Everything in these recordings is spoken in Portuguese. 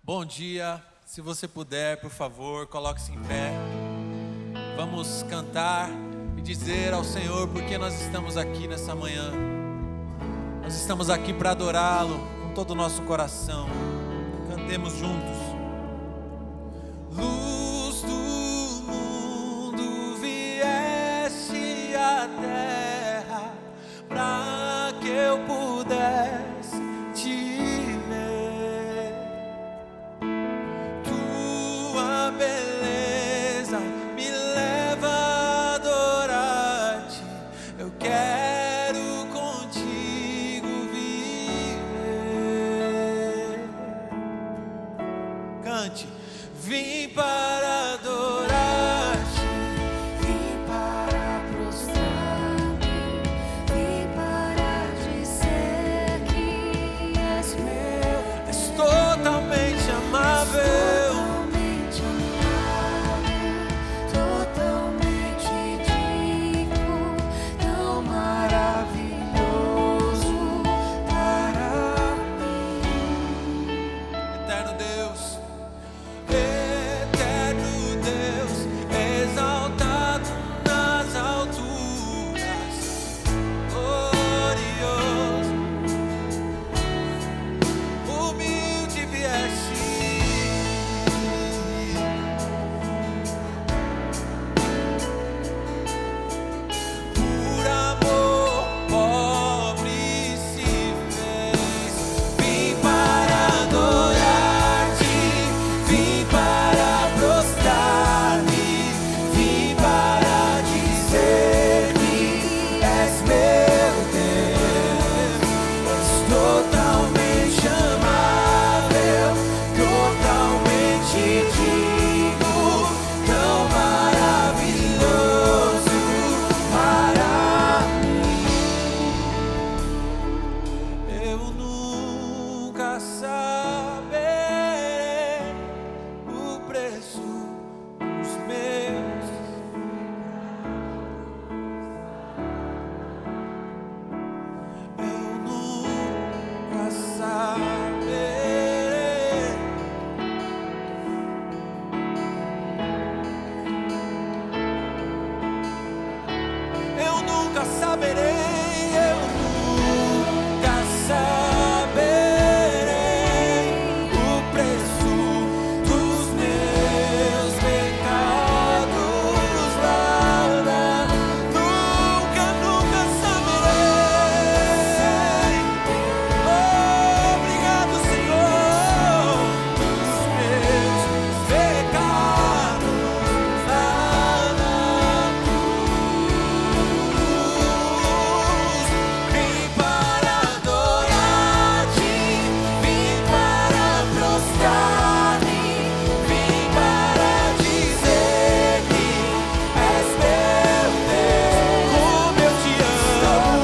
Bom dia, se você puder, por favor, coloque-se em pé. Vamos cantar e dizer ao Senhor porque nós estamos aqui nessa manhã. Nós estamos aqui para adorá-lo com todo o nosso coração. Cantemos juntos. Luz do mundo, vieste à terra para que eu pudesse te ver. Tua beleza me leva a adorar-te. Eu quero contigo viver. Cante. Vim para adorar-te, Vim para prostrar-me, vim para dizer que és meu. és totalmente amável, Totalmente digno, tão maravilhoso para mim. eterno Deus. Eterno Deus, exaltado nas alturas, glorioso, humilde vieste, por amor pobre se fez. Vim para adorar-te, vim para prostrar-me, vim para dizer que és meu Deus. És totalmente amável, totalmente digno, tão maravilhoso para mim. Eu nunca saberei o preço dos meus. Eu nunca saberei. Eu nunca saberei, eu nunca saberei o preço dos meus pecados, nada. Nunca, nunca saberei. Obrigado, Senhor, dos meus pecados, nada. Vim para adorar-te, vim para prostrar-me, vim para dizer que és meu Deus. Como eu te amo,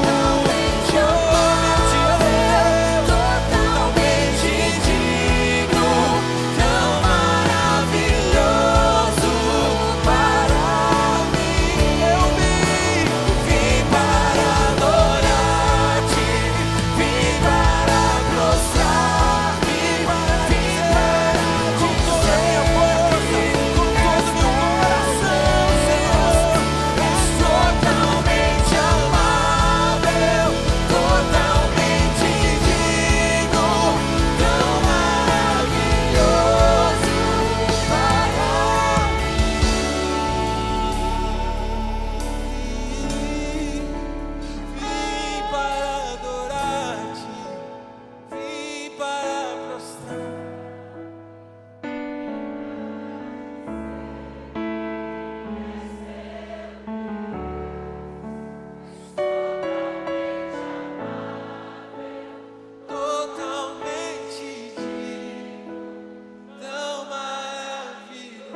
totalmente digno, tão maravilhoso para mim. Eu vim para adorar-te, vim para prostrar-me, vim para com toda a minha força, com todo o meu coração, Senhor. És totalmente amável, totalmente digno, tão maravilhoso para mim. Vim para adorar-te, vim para prostrar. Totalmente digno, tão maravilhoso.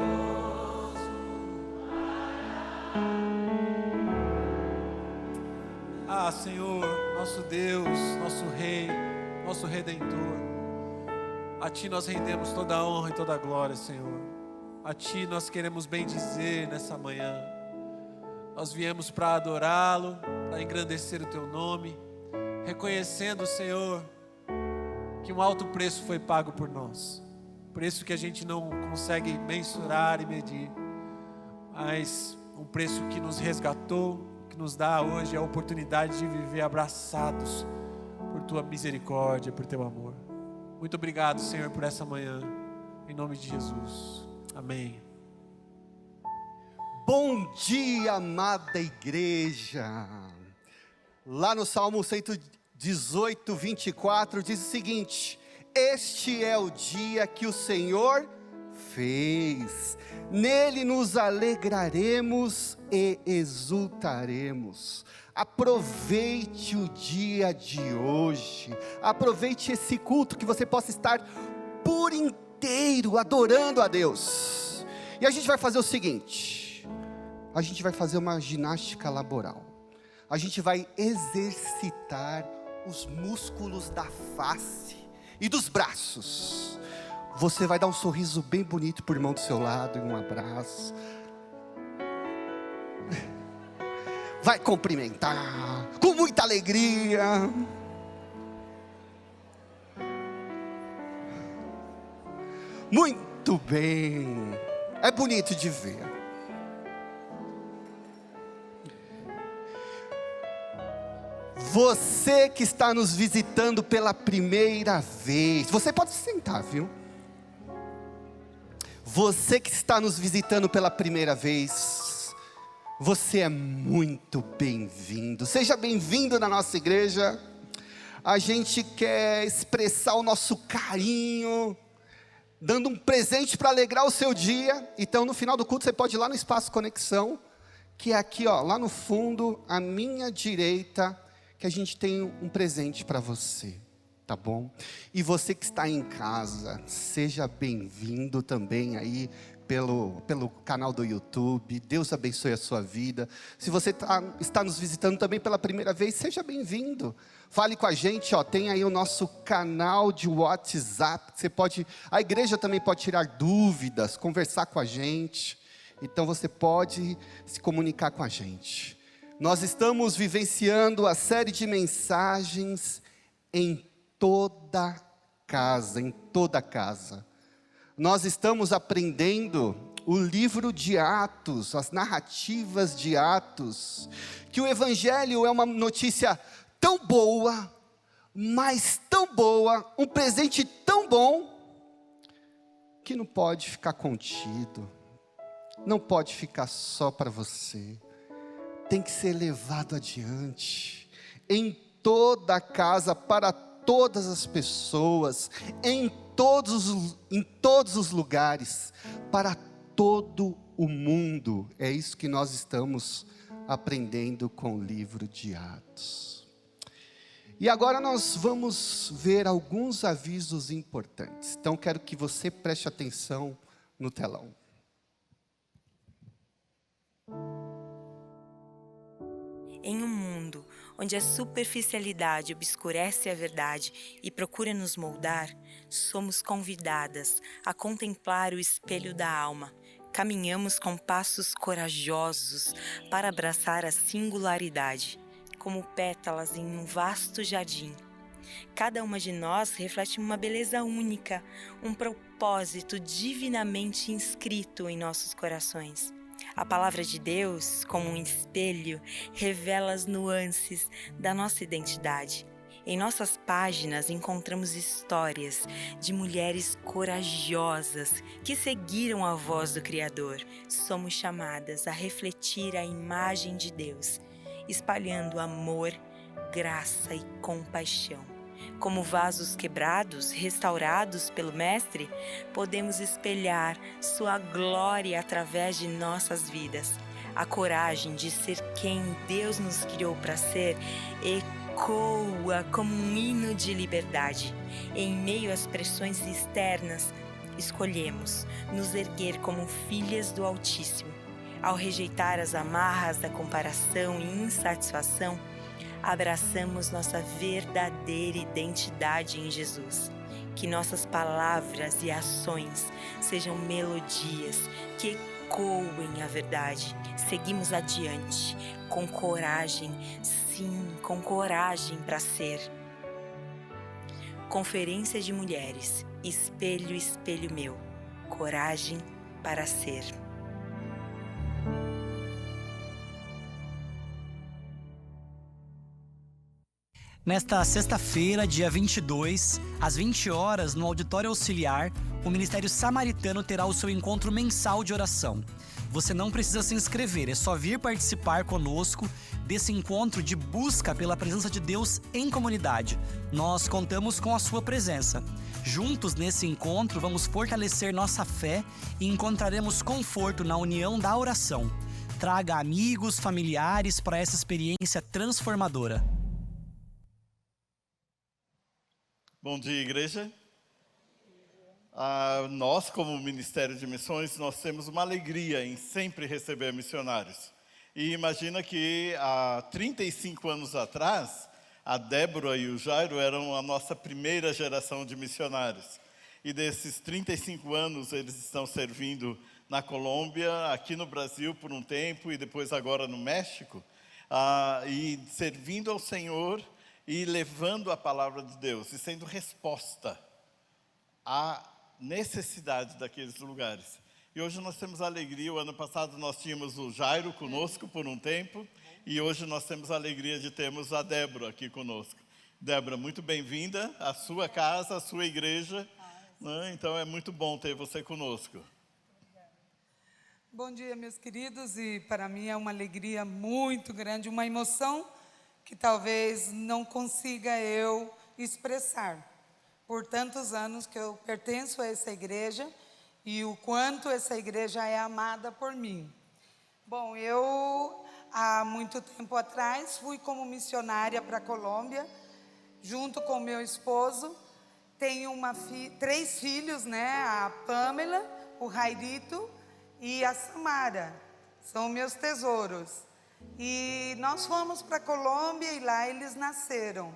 Ah, Senhor, nosso Deus, nosso Rei, nosso Redentor, a Ti nós rendemos toda a honra e toda a glória, Senhor. A Ti nós queremos bendizer nessa manhã. Nós viemos para adorá-lo, para engrandecer o Teu nome, reconhecendo, Senhor, que um alto preço foi pago por nós. preço que a gente não consegue mensurar e medir, mas um preço que nos resgatou, que nos dá hoje a oportunidade de viver abraçados por Tua misericórdia, por Teu amor. Muito obrigado, Senhor, por essa manhã, em nome de Jesus, amém. Bom dia, amada igreja. Lá no Salmo 118, 24, diz o seguinte: este é o dia que o Senhor fez, nele nos alegraremos e exultaremos. Aproveite o dia de hoje, aproveite esse culto, que você possa estar por inteiro adorando a Deus. E a gente vai fazer o seguinte: a gente vai fazer uma ginástica laboral. A gente vai exercitar os músculos da face e dos braços. Você vai dar um sorriso bem bonito para o irmão do seu lado e um abraço. Vai cumprimentar com muita alegria. Muito bem. É bonito de ver. Você que está nos visitando pela primeira vez, você pode se sentar, viu? Você que está nos visitando pela primeira vez, você é muito bem-vindo. Seja bem-vindo na nossa igreja. A gente quer expressar o nosso carinho, dando um presente para alegrar o seu dia. Então, no final do culto, você pode ir lá no Espaço Conexão, que é aqui, ó, lá no fundo, à minha direita, que a gente tem um presente para você, tá bom? E você que está em casa, seja bem-vindo também aí pelo canal do YouTube. Deus abençoe a sua vida. Se você está nos visitando também pela primeira vez, seja bem-vindo. Fale com a gente, ó, tem aí o nosso canal de WhatsApp. A igreja também pode tirar dúvidas, conversar com a gente. Então você pode se comunicar com a gente. Nós estamos vivenciando a série de mensagens em toda casa. Nós estamos aprendendo o livro de Atos, as narrativas de Atos, que o Evangelho é uma notícia tão boa, mas tão boa, um presente tão bom, que não pode ficar contido, não pode ficar só para você. Tem que ser levado adiante, em toda a casa, para todas as pessoas, em todos os lugares, para todo o mundo. É isso que nós estamos aprendendo com o livro de Atos. E agora nós vamos ver alguns avisos importantes. Então quero que você preste atenção no telão. Em um mundo onde a superficialidade obscurece a verdade e procura nos moldar, somos convidadas a contemplar o espelho da alma. Caminhamos com passos corajosos para abraçar a singularidade, como pétalas em um vasto jardim. Cada uma de nós reflete uma beleza única, um propósito divinamente inscrito em nossos corações. A palavra de Deus, como um espelho, revela as nuances da nossa identidade. Em nossas páginas encontramos histórias de mulheres corajosas que seguiram a voz do Criador. Somos chamadas a refletir a imagem de Deus, espalhando amor, graça e compaixão. Como vasos quebrados, restaurados pelo Mestre, podemos espelhar sua glória através de nossas vidas. A coragem de ser quem Deus nos criou para ser ecoa como um hino de liberdade. Em meio às pressões externas, escolhemos nos erguer como filhas do Altíssimo. Ao rejeitar as amarras da comparação e insatisfação, abraçamos nossa verdadeira identidade em Jesus. Que nossas palavras e ações sejam melodias que ecoem a verdade. Seguimos adiante, com coragem, sim, com coragem para ser. Conferência de Mulheres, espelho, espelho meu, coragem para ser. Nesta sexta-feira, dia 22, às 20 horas, no Auditório Auxiliar, o Ministério Samaritano terá o seu encontro mensal de oração. Você não precisa se inscrever, é só vir participar conosco desse encontro de busca pela presença de Deus em comunidade. Nós contamos com a sua presença. Juntos nesse encontro, vamos fortalecer nossa fé e encontraremos conforto na união da oração. Traga amigos, familiares para essa experiência transformadora. Bom dia, igreja. Nós, como Ministério de Missões, nós temos uma alegria em sempre receber missionários. E imagina que há 35 anos atrás, a Débora e o Jairo eram a nossa primeira geração de missionários. E desses 35 anos, eles estão servindo na Colômbia, aqui no Brasil por um tempo e depois agora no México, e servindo ao Senhor e levando a palavra de Deus e sendo resposta à necessidade daqueles lugares. E hoje nós temos a alegria, o ano passado nós tínhamos o Jairo conosco por um tempo, e hoje nós temos a alegria de termos a Débora aqui conosco. Débora, muito bem-vinda à sua casa, à sua igreja, né? Então é muito bom ter você conosco. Bom dia, meus queridos, e para mim é uma alegria muito grande, uma emoção que talvez não consiga eu expressar. Por tantos anos que eu pertenço a essa igreja e o quanto essa igreja é amada por mim. Bom, eu há muito tempo atrás fui como missionária para a Colômbia, junto com meu esposo. Tenho 3 filhos, né? A Pamela, o Jairito e a Samara. São meus tesouros. E nós fomos para a Colômbia e lá eles nasceram.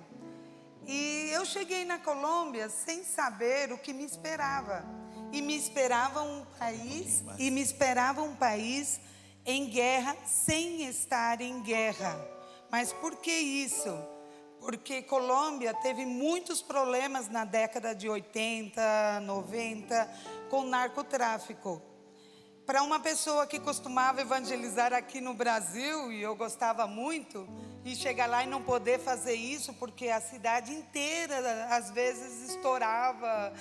E eu cheguei na Colômbia sem saber o que me esperava. E me esperava um país em guerra sem estar em guerra. Mas por que isso? Porque Colômbia teve muitos problemas na década de 80, 90 com narcotráfico. Para uma pessoa que costumava evangelizar aqui no Brasil, e eu gostava muito, e chegar lá e não poder fazer isso, porque a cidade inteira, às vezes, estourava,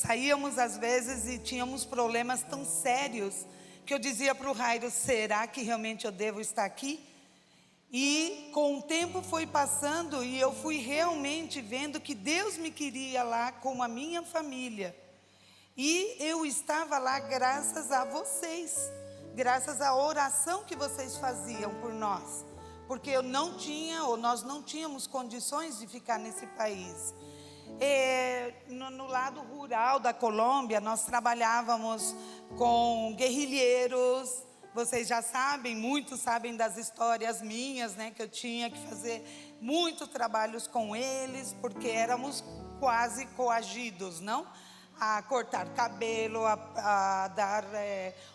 saíamos às vezes e tínhamos problemas tão sérios, que eu dizia para o Jairo, será que realmente eu devo estar aqui? E com o tempo foi passando e eu fui realmente vendo que Deus me queria lá com a minha família. E eu estava lá graças a vocês, graças à oração que vocês faziam por nós. Porque eu não tinha, ou nós não tínhamos condições de ficar nesse país. No lado rural da Colômbia, nós trabalhávamos com guerrilheiros. Vocês já sabem, muitos sabem das histórias minhas, né? Que eu tinha que fazer muitos trabalhos com eles, porque éramos quase coagidos, não? A cortar cabelo, a dar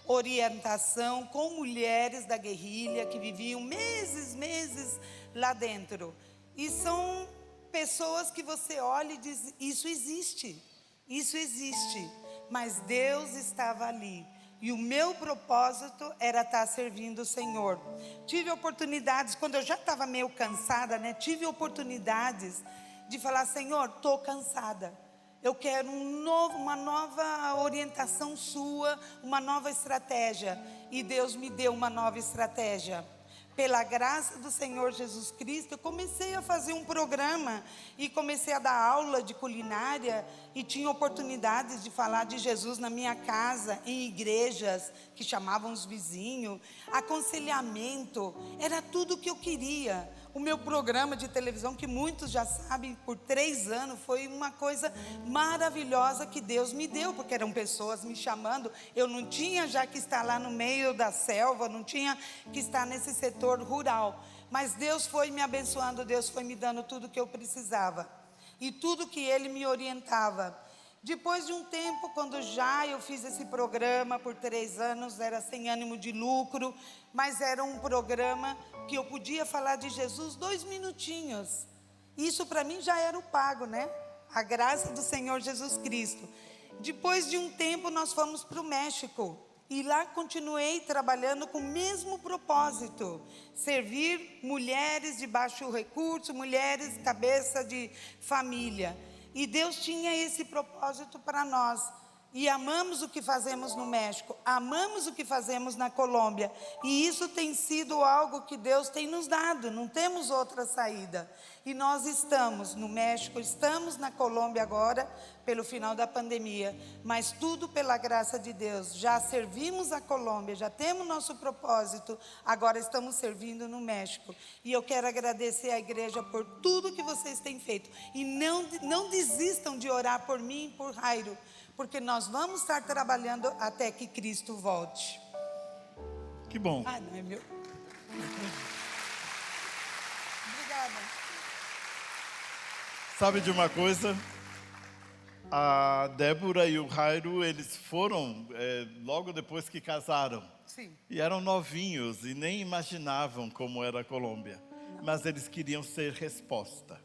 orientação com mulheres da guerrilha que viviam meses lá dentro. E são pessoas que você olha e diz, isso existe, mas Deus estava ali. E o meu propósito era estar servindo o Senhor. Tive oportunidades, quando eu já estava meio cansada, né? Tive oportunidades de falar, Senhor, estou cansada. Eu quero uma nova orientação sua, uma nova estratégia. E Deus me deu uma nova estratégia. Pela graça do Senhor Jesus Cristo, eu comecei a fazer um programa e comecei a dar aula de culinária e tinha oportunidades de falar de Jesus na minha casa, em igrejas que chamavam os vizinhos, aconselhamento, era tudo o que eu queria. O meu programa de televisão, que muitos já sabem, por 3 anos, foi uma coisa maravilhosa que Deus me deu, porque eram pessoas me chamando. Eu não tinha já que estar lá no meio da selva, não tinha que estar nesse setor rural. Mas Deus foi me abençoando, Deus foi me dando tudo que eu precisava. E tudo que Ele me orientava. Depois de um tempo, quando já eu fiz esse programa por 3 anos, era sem ânimo de lucro, mas era um programa que eu podia falar de Jesus 2 minutinhos. Isso para mim já era o pago, né? a graça do Senhor Jesus Cristo. Depois de um tempo, nós fomos para o México. E lá continuei trabalhando com o mesmo propósito. Servir mulheres de baixo recurso, mulheres cabeça de família. E Deus tinha esse propósito para nós. E amamos o que fazemos no México, amamos o que fazemos na Colômbia. E isso tem sido algo que Deus tem nos dado, não temos outra saída. E nós estamos no México, estamos na Colômbia agora, pelo final da pandemia. Mas tudo pela graça de Deus. Já servimos a Colômbia, já temos nosso propósito, agora estamos servindo no México. E eu quero agradecer à igreja por tudo que vocês têm feito. E não desistam de orar por mim e por Jairo, porque nós vamos estar trabalhando até que Cristo volte. Que bom. Ah, não é meu. Obrigada. Sabe de uma coisa? A Débora e o Jairo, eles foram logo depois que casaram. Sim. E eram novinhos e nem imaginavam como era a Colômbia. Mas eles queriam ser resposta.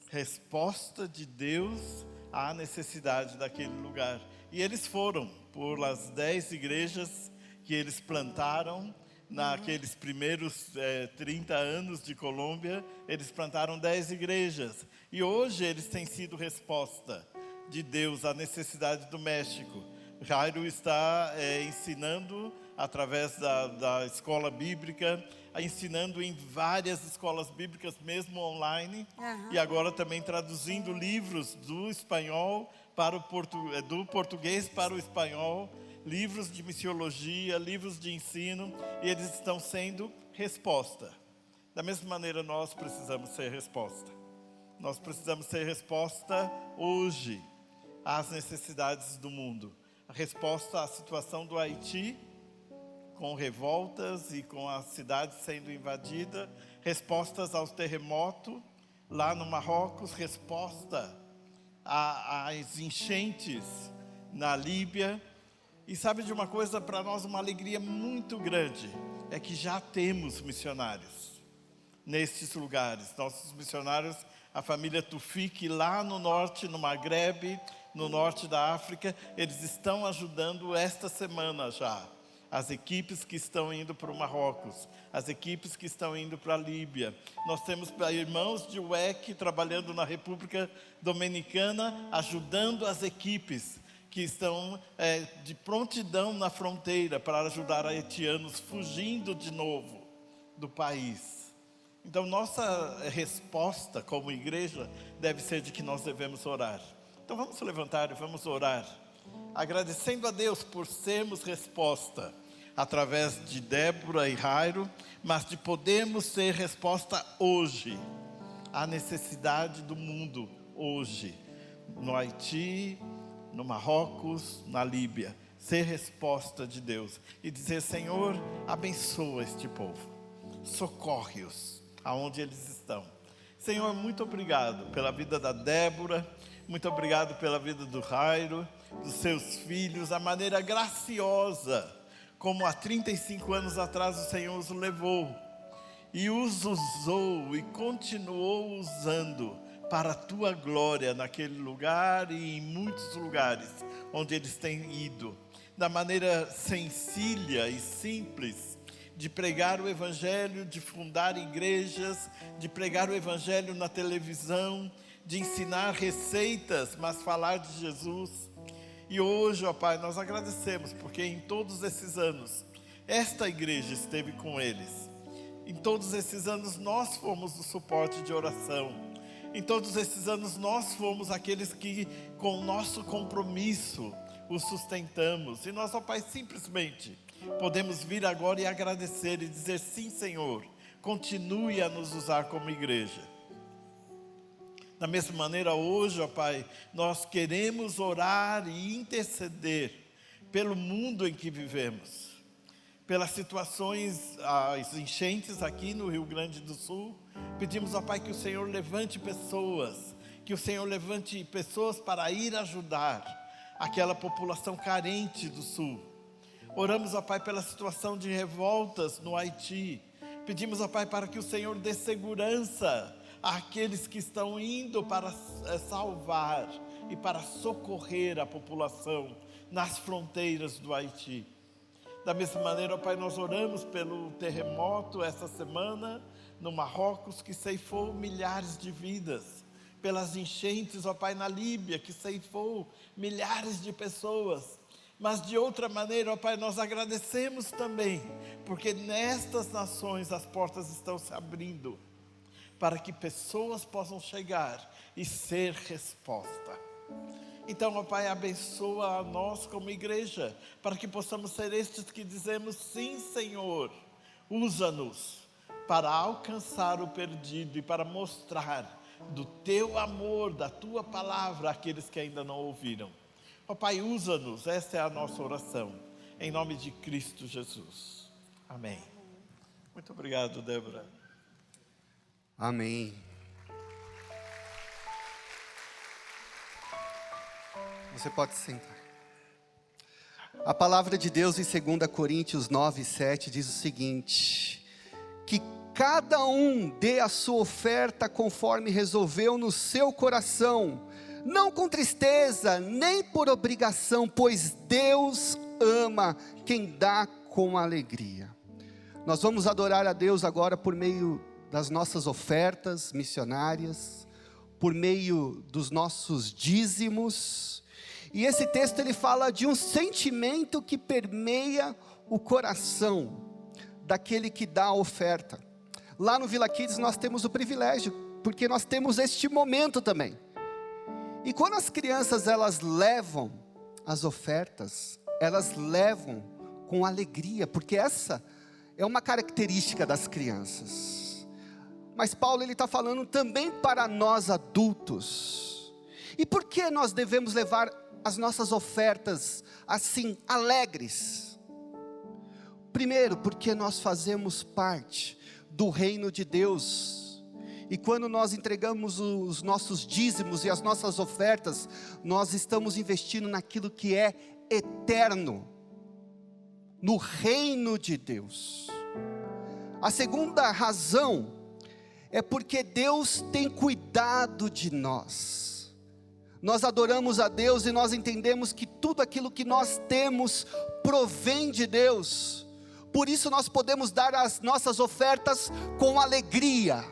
Resposta de Deus à necessidade daquele lugar. E eles foram por as 10 igrejas que eles plantaram naqueles primeiros 30 anos de Colômbia. Eles plantaram 10 igrejas. E hoje eles têm sido resposta de Deus à necessidade do México. Jairo está ensinando através da escola bíblica, ensinando em várias escolas bíblicas, mesmo online, e agora também traduzindo livros do espanhol para do português para o espanhol, livros de missiologia, livros de ensino, e eles estão sendo resposta. Da mesma maneira, nós precisamos ser resposta. Nós precisamos ser resposta hoje às necessidades do mundo. A resposta à situação do Haiti, com revoltas e com a cidade sendo invadida, respostas ao terremoto lá no Marrocos, resposta às enchentes na Líbia. E sabe de uma coisa, para nós uma alegria muito grande, é que já temos missionários nestes lugares. Nossos missionários, a família Tufik, lá no norte, no Magrebe, no norte da África, eles estão ajudando esta semana já. As equipes que estão indo para o Marrocos, as equipes que estão indo para a Líbia. Nós temos irmãos de UEC trabalhando na República Dominicana, ajudando as equipes que estão de prontidão na fronteira para ajudar haitianos fugindo de novo do país. Então, nossa resposta como igreja deve ser de que nós devemos orar. Então, vamos se levantar e vamos orar, agradecendo a Deus por sermos resposta através de Débora e Jairo, mas de podermos ser resposta hoje à necessidade do mundo hoje, no Haiti, no Marrocos, na Líbia. Ser resposta de Deus e dizer: Senhor, abençoa este povo, socorre-os aonde eles estão. Senhor, muito obrigado pela vida da Débora, muito obrigado pela vida do Jairo, dos seus filhos, a maneira graciosa como há 35 anos atrás o Senhor os levou e os usou e continuou usando para a tua glória naquele lugar e em muitos lugares onde eles têm ido, da maneira sencilla e simples de pregar o Evangelho, de fundar igrejas, de pregar o Evangelho na televisão, de ensinar receitas, mas falar de Jesus. E hoje, ó Pai, nós agradecemos, porque em todos esses anos, esta igreja esteve com eles. Em todos esses anos, nós fomos o suporte de oração. Em todos esses anos, nós fomos aqueles que, com o nosso compromisso, o sustentamos. E nós, ó Pai, simplesmente podemos vir agora e agradecer e dizer: sim, Senhor, continue a nos usar como igreja. Da mesma maneira, hoje, ó Pai, nós queremos orar e interceder pelo mundo em que vivemos, pelas situações, as enchentes aqui no Rio Grande do Sul. Pedimos, ó Pai, que o Senhor levante pessoas, que o Senhor levante pessoas para ir ajudar aquela população carente do Sul. Oramos, ó Pai, pela situação de revoltas no Haiti. Pedimos, ó Pai, para que o Senhor dê segurança àqueles que estão indo para salvar e para socorrer a população nas fronteiras do Haiti. Da mesma maneira, ó Pai, nós oramos pelo terremoto essa semana no Marrocos, que ceifou milhares de vidas. Pelas enchentes, ó Pai, na Líbia, que ceifou milhares de pessoas. Mas de outra maneira, ó Pai, nós agradecemos também, porque nestas nações as portas estão se abrindo, para que pessoas possam chegar e ser resposta. Então, ó Pai, abençoa a nós como igreja, para que possamos ser estes que dizemos: sim, Senhor, usa-nos para alcançar o perdido e para mostrar do Teu amor, da Tua palavra àqueles que ainda não ouviram. Ó Pai, usa-nos, essa é a nossa oração, em nome de Cristo Jesus. Amém. Muito obrigado, Débora. Amém. Você pode se sentar. A palavra de Deus em 2 Coríntios 9:7 diz o seguinte: que cada um dê a sua oferta conforme resolveu no seu coração, não com tristeza, nem por obrigação, pois Deus ama quem dá com alegria. Nós vamos adorar a Deus agora por meio das nossas ofertas missionárias, por meio dos nossos dízimos. E esse texto ele fala de um sentimento que permeia o coração daquele que dá a oferta. Lá no Vila Kids nós temos o privilégio, porque nós temos este momento também. E quando as crianças elas levam as ofertas, elas levam com alegria, porque essa é uma característica das crianças. Mas Paulo ele está falando também para nós adultos. E por que nós devemos levar as nossas ofertas assim, alegres? Primeiro, porque nós fazemos parte do reino de Deus. E quando nós entregamos os nossos dízimos e as nossas ofertas, nós estamos investindo naquilo que é eterno, no reino de Deus. A segunda razão é porque Deus tem cuidado de nós. Nós adoramos a Deus e nós entendemos que tudo aquilo que nós temos provém de Deus. Por isso nós podemos dar as nossas ofertas com alegria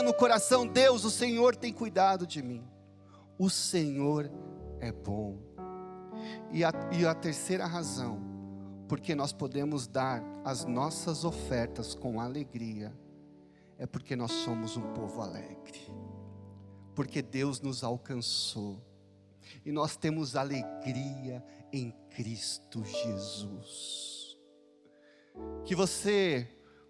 no coração. Deus, o Senhor tem cuidado de mim. O Senhor é bom. E a terceira razão, porque nós podemos dar as nossas ofertas com alegria, é porque nós somos um povo alegre. Porque Deus nos alcançou e nós temos alegria em Cristo Jesus. Que você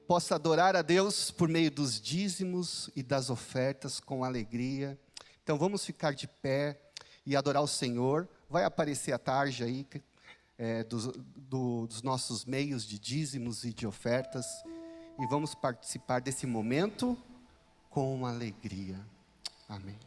possa adorar a Deus por meio dos dízimos e das ofertas com alegria. Então vamos ficar de pé e adorar o Senhor. Vai aparecer a tarja aí dos nossos meios de dízimos e de ofertas, e vamos participar desse momento com alegria. Amém.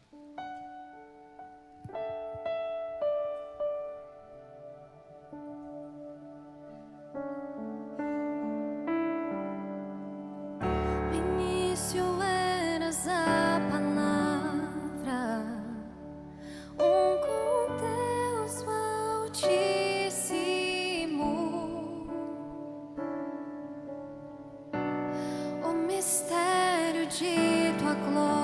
No início eras a palavra, com Deus Altíssimo. O mistério de tua glória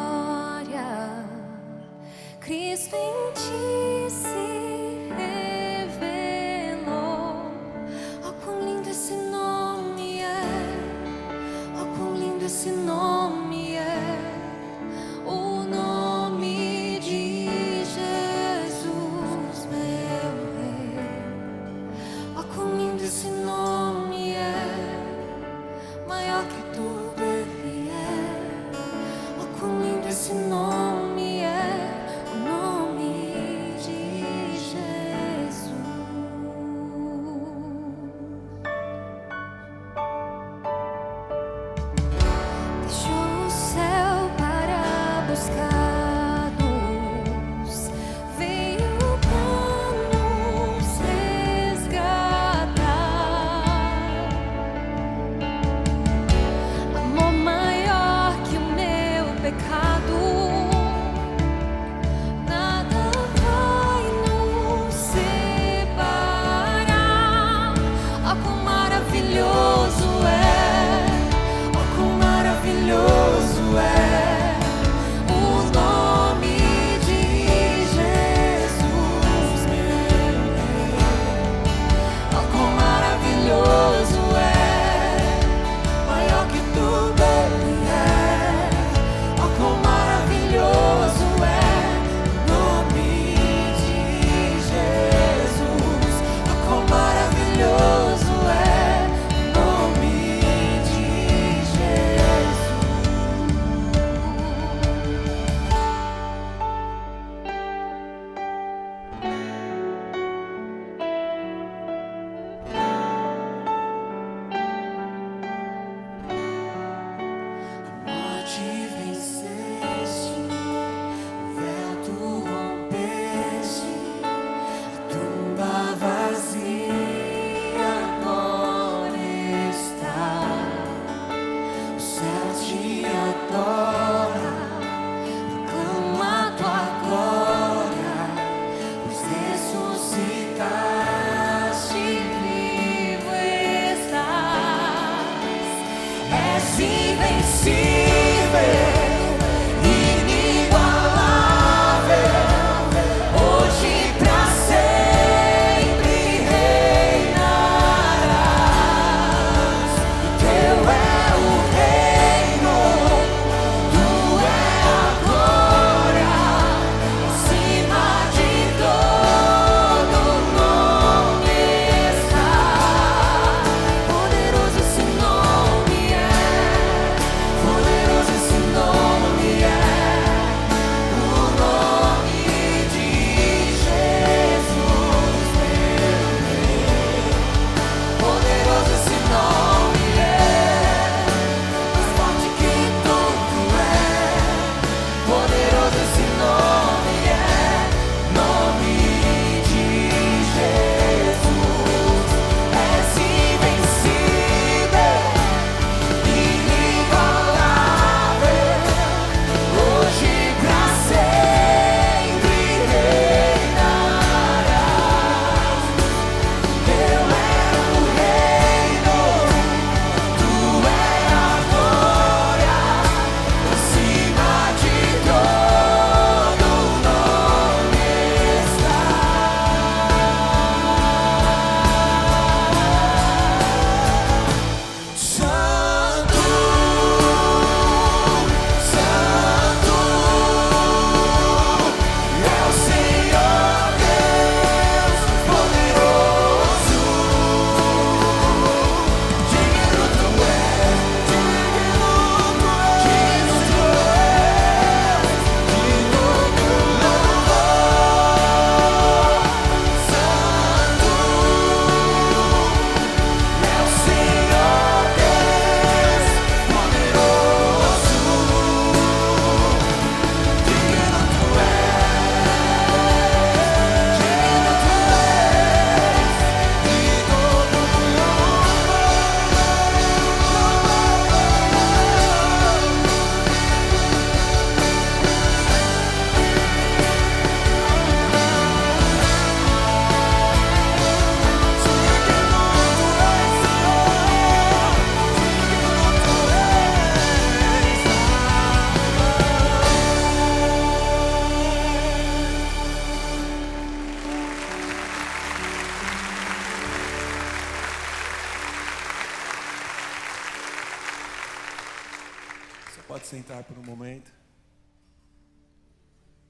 sentar por um momento.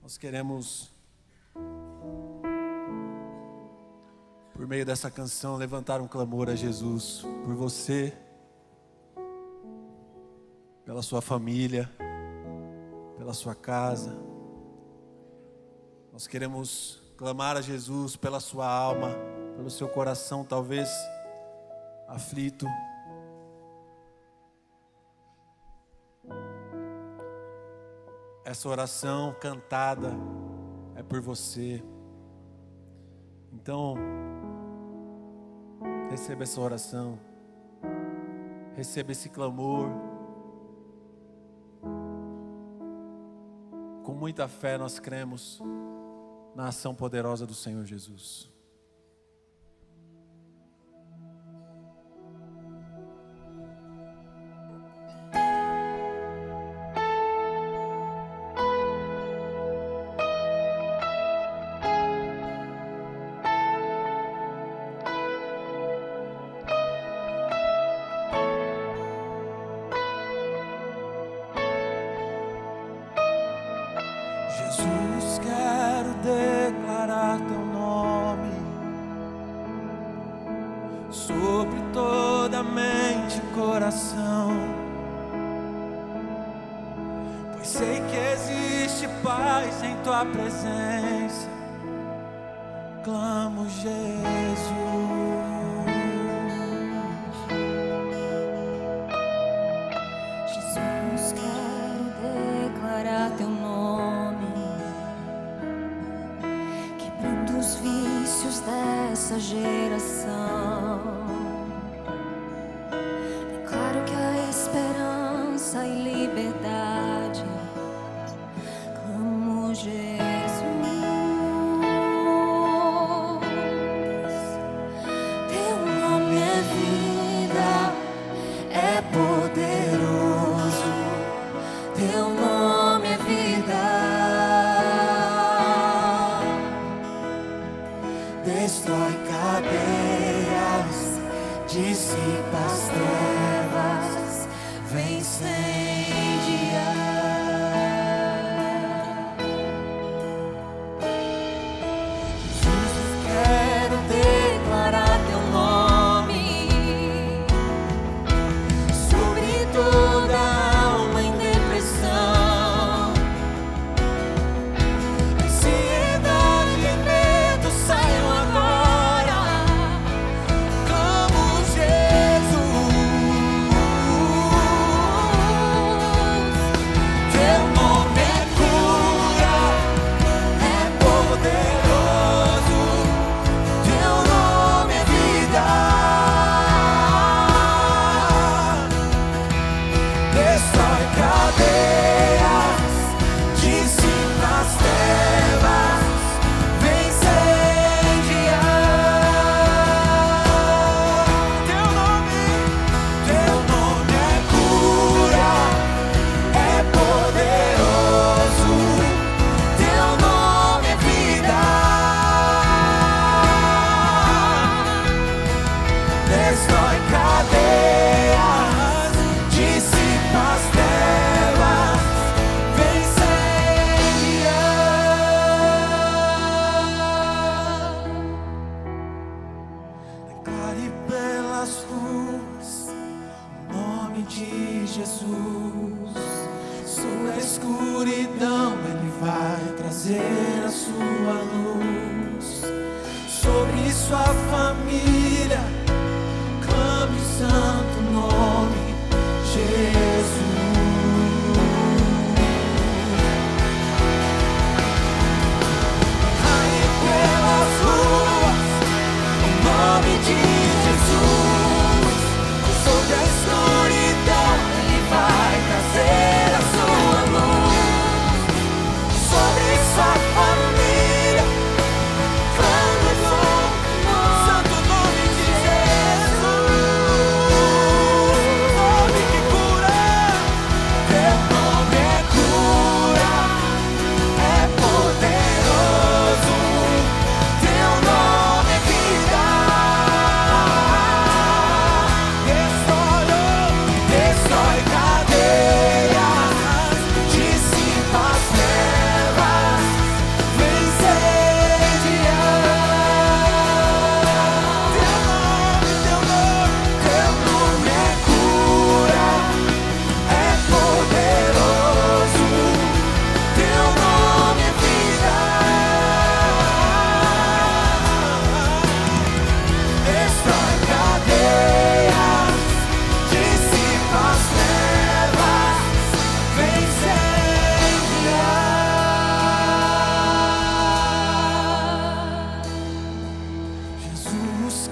Nós queremos, por meio dessa canção, levantar um clamor a Jesus por você, pela sua família, pela sua casa. Nós queremos clamar a Jesus pela sua alma, pelo seu coração talvez aflito. Essa oração cantada é por você. Então, receba essa oração, receba esse clamor. Com muita fé nós cremos na ação poderosa do Senhor Jesus. Jesus, quero declarar teu nome sobre toda mente e coração, pois sei que existe paz em tua presença. Clamo Jesus. Jesus, quero declarar teu nome, quebrando os vícios dessa geração. Declaro que há esperança e liberdade. Clamo Jesus. Teu nome é vida, é poderoso. Teu nome é vida, destrói cadeias, dissipa as trevas, vem incendiar. Jesus, quero declarar teu nome sobre toda alma em depressão. Ansiedade e medo saiam agora. Clamo Jesus. Teu nome é cura, é poderoso. Teu nome é vida, destrói cadeias, dissipa as trevas, vem incendiar. Teu nome é cura, é poderoso. Teu nome é vida, destrói cadeias, dissipa as trevas, vem incendiar. Declare pelas ruas o nome de Jesus. Sobre a escuridão Ele vai trazer a sua luz. Sobre sua família, clame o santo nome Jesus. Aí pelas ruas o nome de Jesus. Sobre a escuridão Ele vai trazer a sua luz. Sobre sua família,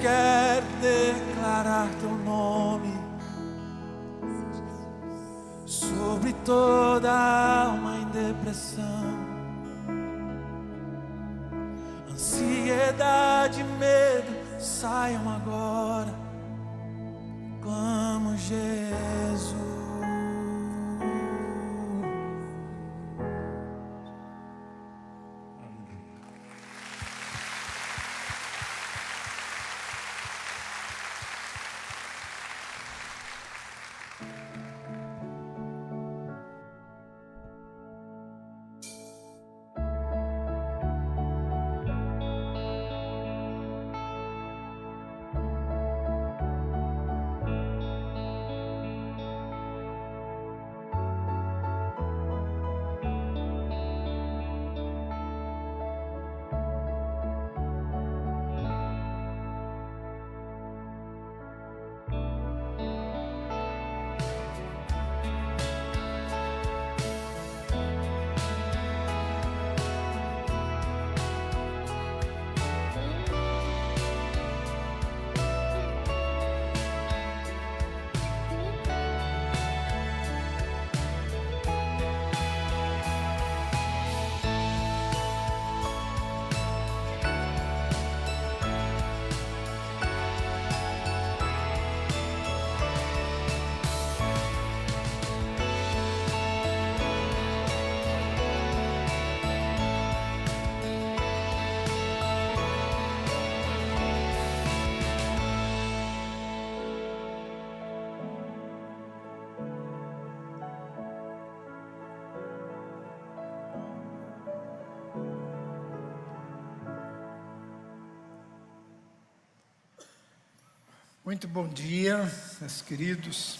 quer declarar teu nome sobre toda alma em depressão, ansiedade e medo saiam agora. Clamo Jesus. Muito bom dia, meus queridos.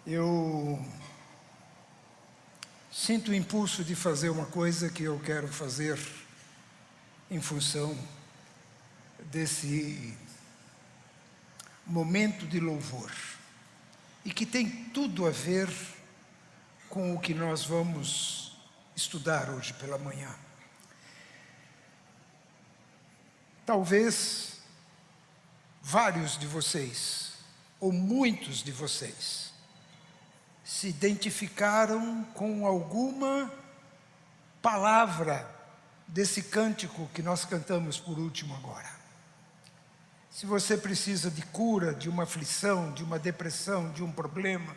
Eu sinto o impulso de fazer uma coisa que eu quero fazer em função desse momento de louvor e que tem tudo a ver com o que nós vamos estudar hoje pela manhã. Talvez vários de vocês, ou muitos de vocês, se identificaram com alguma palavra desse cântico que nós cantamos por último agora. Se você precisa de cura, de uma aflição, de uma depressão, de um problema,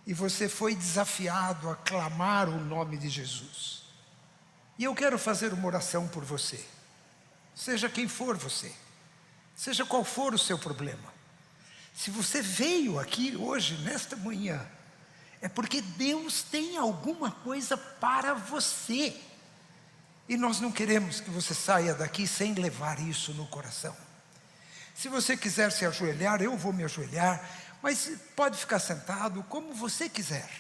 e você foi desafiado a clamar o nome de Jesus, e eu quero fazer uma oração por você, seja quem for você, seja qual for o seu problema. Se você veio aqui hoje, nesta manhã, é porque Deus tem alguma coisa para você. E nós não queremos que você saia daqui sem levar isso no coração. Se você quiser se ajoelhar, eu vou me ajoelhar, mas pode ficar sentado como você quiser.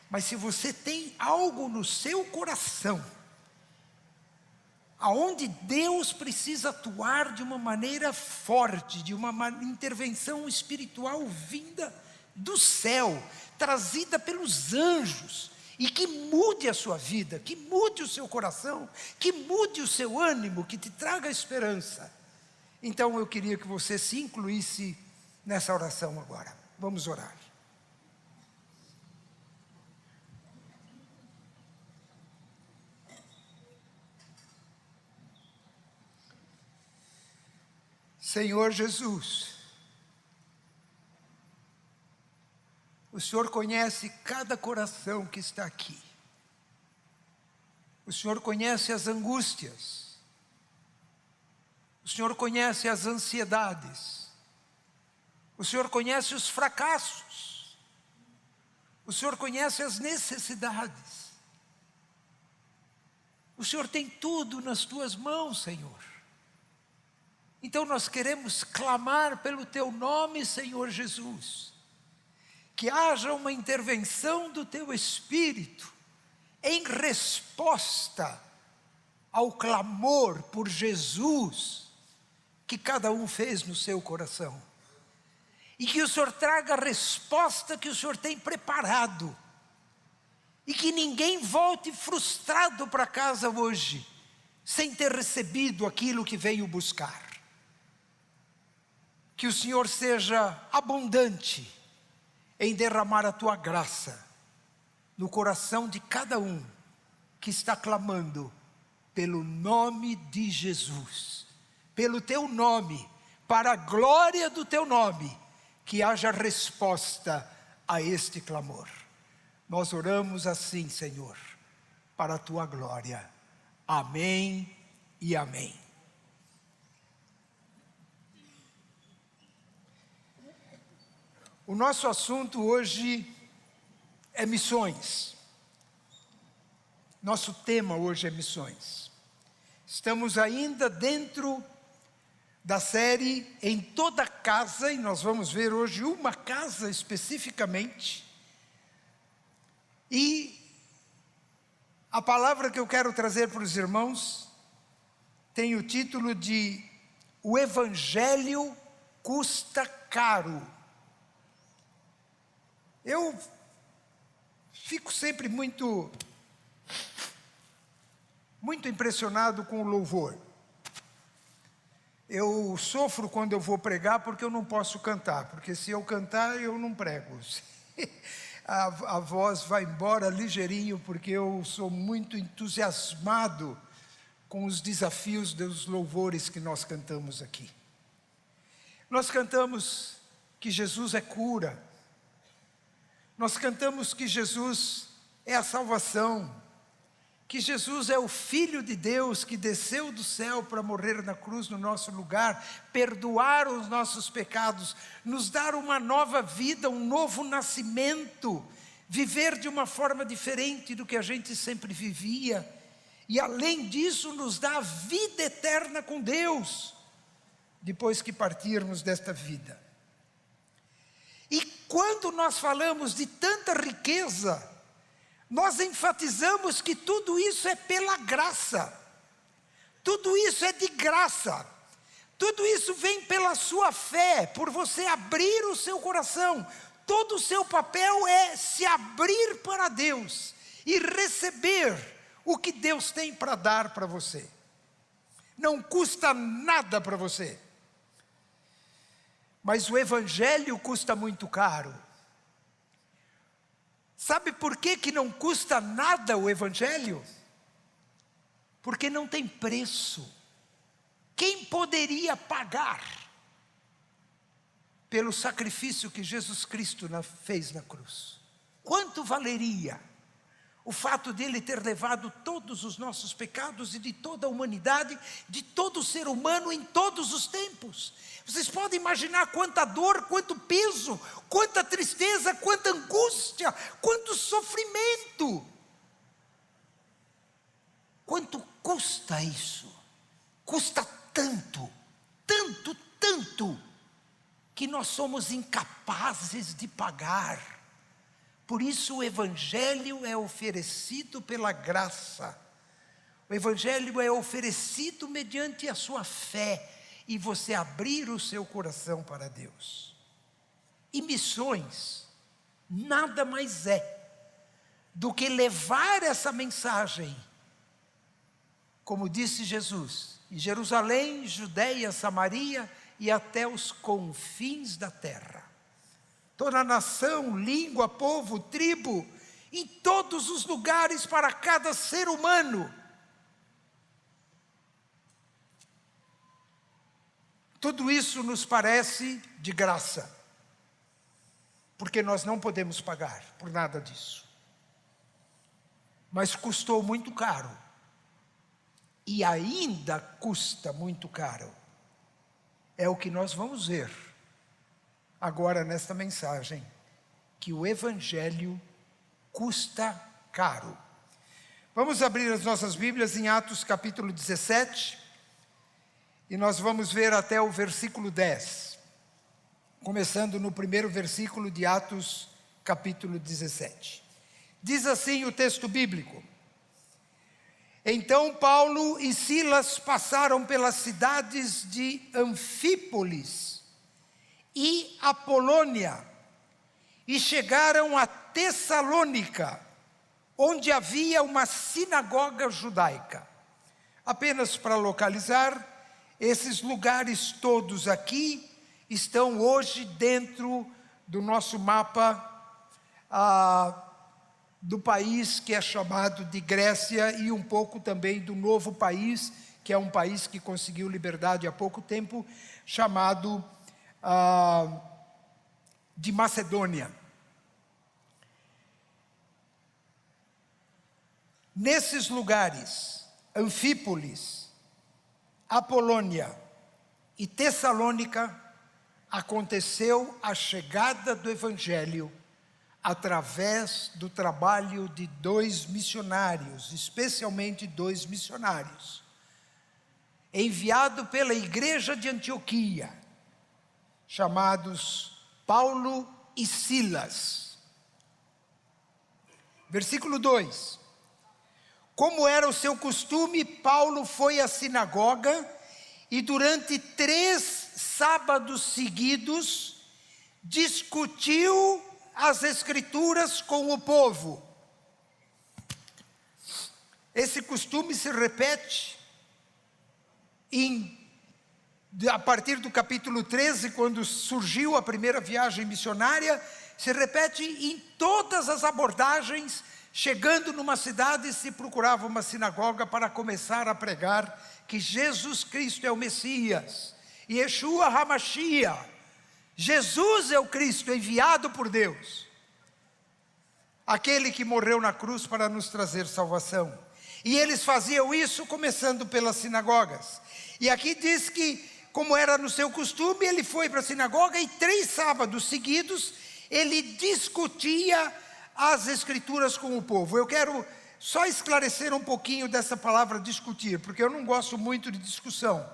Mas se você tem algo no seu coração, aonde Deus precisa atuar de uma maneira forte, de uma intervenção espiritual vinda do céu, trazida pelos anjos, e que mude a sua vida, que mude o seu coração, que mude o seu ânimo, que te traga esperança. Então eu queria que você se incluísse nessa oração agora. Vamos orar. Senhor Jesus, o Senhor conhece cada coração que está aqui. O Senhor conhece as angústias. O Senhor conhece as ansiedades. O Senhor conhece os fracassos. O Senhor conhece as necessidades. O Senhor tem tudo nas tuas mãos, Senhor. Então nós queremos clamar pelo teu nome, Senhor Jesus, que haja uma intervenção do teu Espírito em resposta ao clamor por Jesus que cada um fez no seu coração. E que o Senhor traga a resposta que o Senhor tem preparado. E que ninguém volte frustrado para casa hoje, sem ter recebido aquilo que veio buscar. que o Senhor seja abundante em derramar a tua graça no coração de cada um que está clamando pelo nome de Jesus, pelo teu nome, para a glória do teu nome, que haja resposta a este clamor. Nós oramos assim, Senhor, para a tua glória. Amém e amém. O nosso assunto hoje é missões. Nosso tema hoje é missões. Estamos ainda dentro da série Em Toda Casa, e nós vamos ver hoje uma casa especificamente. E a palavra que eu quero trazer para os irmãos tem o título de O Evangelho Custa Caro. Eu fico sempre muito impressionado com o louvor. Eu sofro quando eu vou pregar porque eu não posso cantar, porque se eu cantar eu não prego. A voz vai embora ligeirinho, porque eu sou muito entusiasmado com os desafios dos louvores que nós cantamos aqui. Nós cantamos que Jesus é cura. Nós cantamos que Jesus é a salvação, que Jesus é o Filho de Deus que desceu do céu para morrer na cruz no nosso lugar, perdoar os nossos pecados, nos dar uma nova vida, um novo nascimento, viver de uma forma diferente do que a gente sempre vivia, e além disso nos dá a vida eterna com Deus, depois que partirmos desta vida. E quando nós falamos de tanta riqueza, nós enfatizamos que tudo isso é pela graça, tudo isso é de graça, tudo isso vem pela sua fé, por você abrir o seu coração. Todo o seu papel é se abrir para Deus e receber o que Deus tem para dar para você. Não custa nada para você, mas o Evangelho custa muito caro. Sabe por que não custa nada o Evangelho? Porque não tem preço. Quem poderia pagar pelo sacrifício que Jesus Cristo fez na cruz? Quanto valeria o fato dele ter levado todos os nossos pecados e de toda a humanidade, de todo ser humano em todos os tempos? Vocês podem imaginar quanta dor, quanto peso, quanta tristeza, quanta angústia, quanto sofrimento. Quanto custa isso? Custa tanto, tanto, tanto, que nós somos incapazes de pagar. Por isso o Evangelho é oferecido pela graça. O Evangelho é oferecido mediante a sua fé e você abrir o seu coração para Deus. E missões nada mais é do que levar essa mensagem, como disse Jesus, em Jerusalém, Judeia, Samaria e até os confins da terra. Toda nação, língua, povo, tribo, em todos os lugares para cada ser humano. Tudo isso nos parece de graça, porque nós não podemos pagar por nada disso. Mas custou muito caro, e ainda custa muito caro. É o que nós vamos ver agora nesta mensagem, que o Evangelho custa caro. Vamos abrir as nossas Bíblias em Atos capítulo 17, e nós vamos ver até o versículo 10, começando no primeiro versículo de Atos capítulo 17. Diz assim o texto bíblico: Então Paulo e Silas passaram pelas cidades de Anfípolis e Apolônia, e chegaram a Tessalônica, onde havia uma sinagoga judaica. Apenas para localizar, esses lugares todos aqui estão hoje dentro do nosso mapa do país que é chamado de Grécia e um pouco também do novo país, que é um país que conseguiu liberdade há pouco tempo, chamado de Macedônia. Nesses lugares, Anfípolis, Apolônia e Tessalônica, aconteceu a chegada do Evangelho através do trabalho de 2 missionários, especialmente 2 missionários, enviado pela igreja de Antioquia, chamados Paulo e Silas. Versículo 2. Como era o seu costume, Paulo foi à sinagoga e durante 3 sábados seguidos discutiu as Escrituras com o povo. Esse costume se repete a partir do capítulo 13, quando surgiu a primeira viagem missionária, se repete em todas as abordagens. Chegando numa cidade, se procurava uma sinagoga para começar a pregar que Jesus Cristo é o Messias, Yeshua HaMashiach, Jesus é o Cristo enviado por Deus, aquele que morreu na cruz para nos trazer salvação. E eles faziam isso começando pelas sinagogas. E aqui diz que, como era no seu costume, ele foi para a sinagoga e 3 sábados seguidos ele discutia as Escrituras com o povo. Eu quero só esclarecer um pouquinho dessa palavra discutir, porque eu não gosto muito de discussão.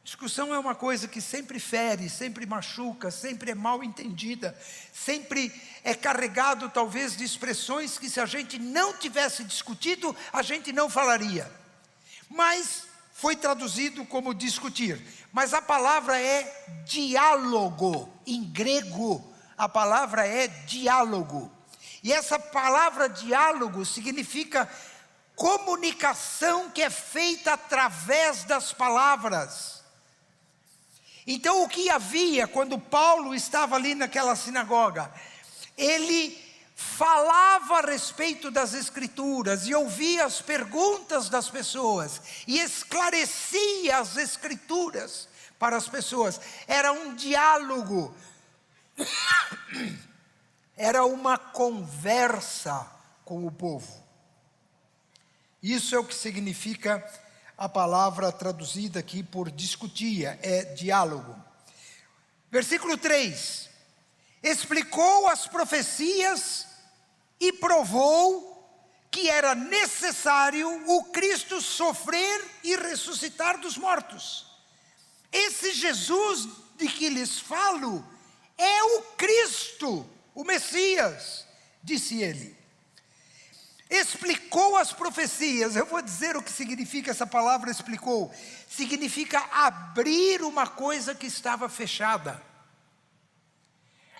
Discussão é uma coisa que sempre fere, sempre machuca, sempre é mal entendida, sempre é carregado talvez de expressões que, se a gente não tivesse discutido, a gente não falaria. Mas foi traduzido como discutir. Mas a palavra é diálogo. Em grego, a palavra é diálogo. E essa palavra diálogo significa comunicação que é feita através das palavras. Então, o que havia quando Paulo estava ali naquela sinagoga? Ele falava a respeito das Escrituras e ouvia as perguntas das pessoas e esclarecia as Escrituras para as pessoas. Era um diálogo. Era uma conversa com o povo. Isso é o que significa a palavra traduzida aqui por discutia, é diálogo. Versículo 3. Explicou as profecias e provou que era necessário o Cristo sofrer e ressuscitar dos mortos. Esse Jesus de que lhes falo é o Cristo, o Messias, disse ele. Explicou as profecias. Eu vou dizer o que significa essa palavra explicou. Significa abrir uma coisa que estava fechada.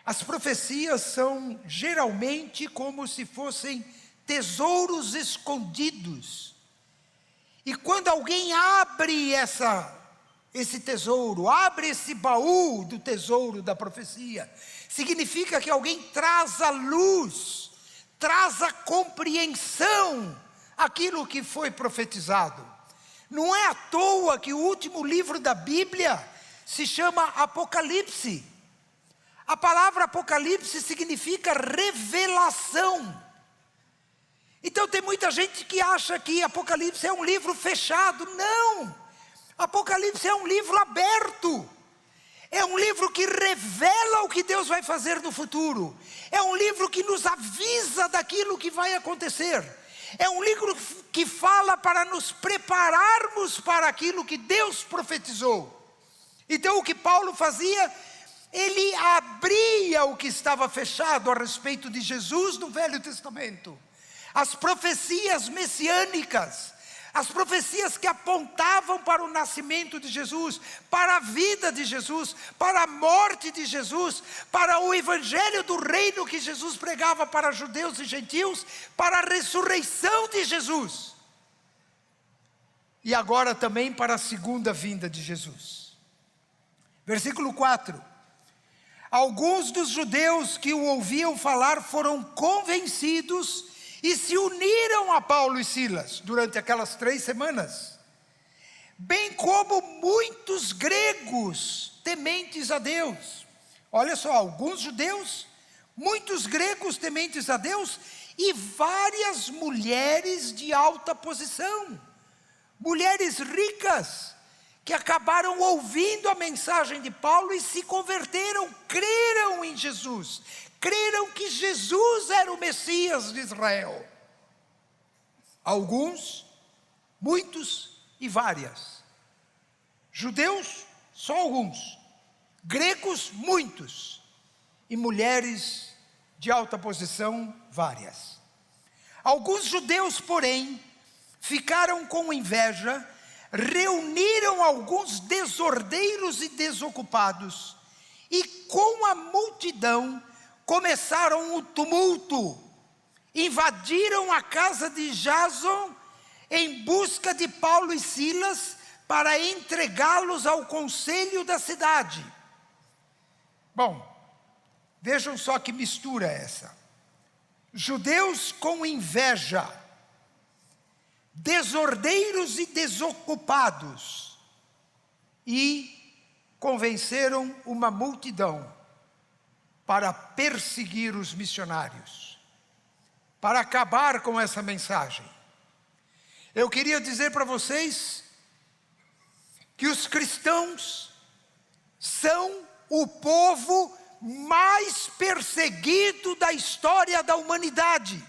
As profecias são geralmente como se fossem tesouros escondidos. E quando alguém abre esse tesouro, abre esse baú do tesouro da profecia, significa que alguém traz à luz, traz à compreensão aquilo que foi profetizado. Não é à toa que o último livro da Bíblia se chama Apocalipse. A palavra Apocalipse significa revelação. Então tem muita gente que acha que Apocalipse é um livro fechado. Não! Apocalipse é um livro aberto. É um livro que revela o que Deus vai fazer no futuro. É um livro que nos avisa daquilo que vai acontecer. É um livro que fala para nos prepararmos para aquilo que Deus profetizou. Então o que Paulo fazia? Ele abria o que estava fechado a respeito de Jesus no Velho Testamento. As profecias messiânicas. As profecias que apontavam para o nascimento de Jesus, para a vida de Jesus, para a morte de Jesus, para o evangelho do reino que Jesus pregava para judeus e gentios, para a ressurreição de Jesus. E agora também para a segunda vinda de Jesus. Versículo 4. Alguns dos judeus que o ouviam falar foram convencidos e se uniram a Paulo e Silas durante aquelas 3 semanas, bem como muitos gregos tementes a Deus. Olha só, alguns judeus, muitos gregos tementes a Deus e várias mulheres de alta posição, mulheres ricas, que acabaram ouvindo a mensagem de Paulo e se converteram, creram em Jesus, creram que Jesus era o Messias de Israel. Alguns, muitos e várias. Judeus, só alguns. Gregos, muitos. E mulheres de alta posição, várias. Alguns judeus, porém, ficaram com inveja, reuniram alguns desordeiros e desocupados, e com a multidão começaram o tumulto, invadiram a casa de Jason em busca de Paulo e Silas para entregá-los ao conselho da cidade. Bom, vejam só que mistura essa. Judeus com inveja, desordeiros e desocupados, e convenceram uma multidão para perseguir os missionários, para acabar com essa mensagem. Eu queria dizer para vocês que os cristãos são o povo mais perseguido da história da humanidade.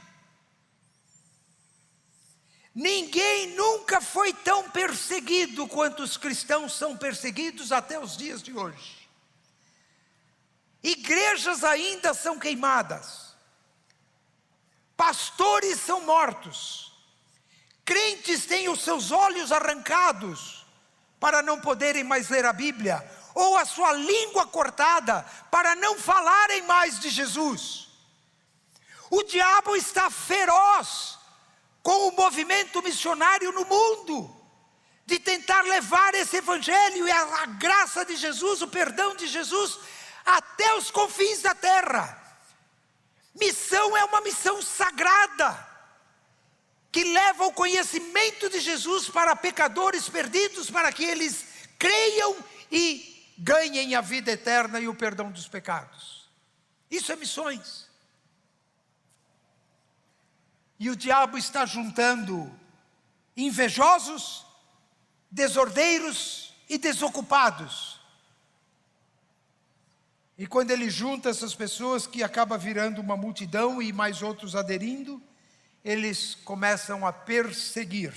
Ninguém nunca foi tão perseguido quanto os cristãos são perseguidos até os dias de hoje. Igrejas ainda são queimadas, pastores são mortos, crentes têm os seus olhos arrancados para não poderem mais ler a Bíblia, ou a sua língua cortada para não falarem mais de Jesus. O diabo está feroz com o movimento missionário no mundo, de tentar levar esse evangelho e a graça de Jesus, o perdão de Jesus, até os confins da terra. Missão é uma missão sagrada, que leva o conhecimento de Jesus para pecadores perdidos, para que eles creiam e ganhem a vida eterna e o perdão dos pecados. Isso é missões. E o diabo está juntando invejosos, desordeiros e desocupados. E quando ele junta essas pessoas, que acaba virando uma multidão e mais outros aderindo, eles começam a perseguir.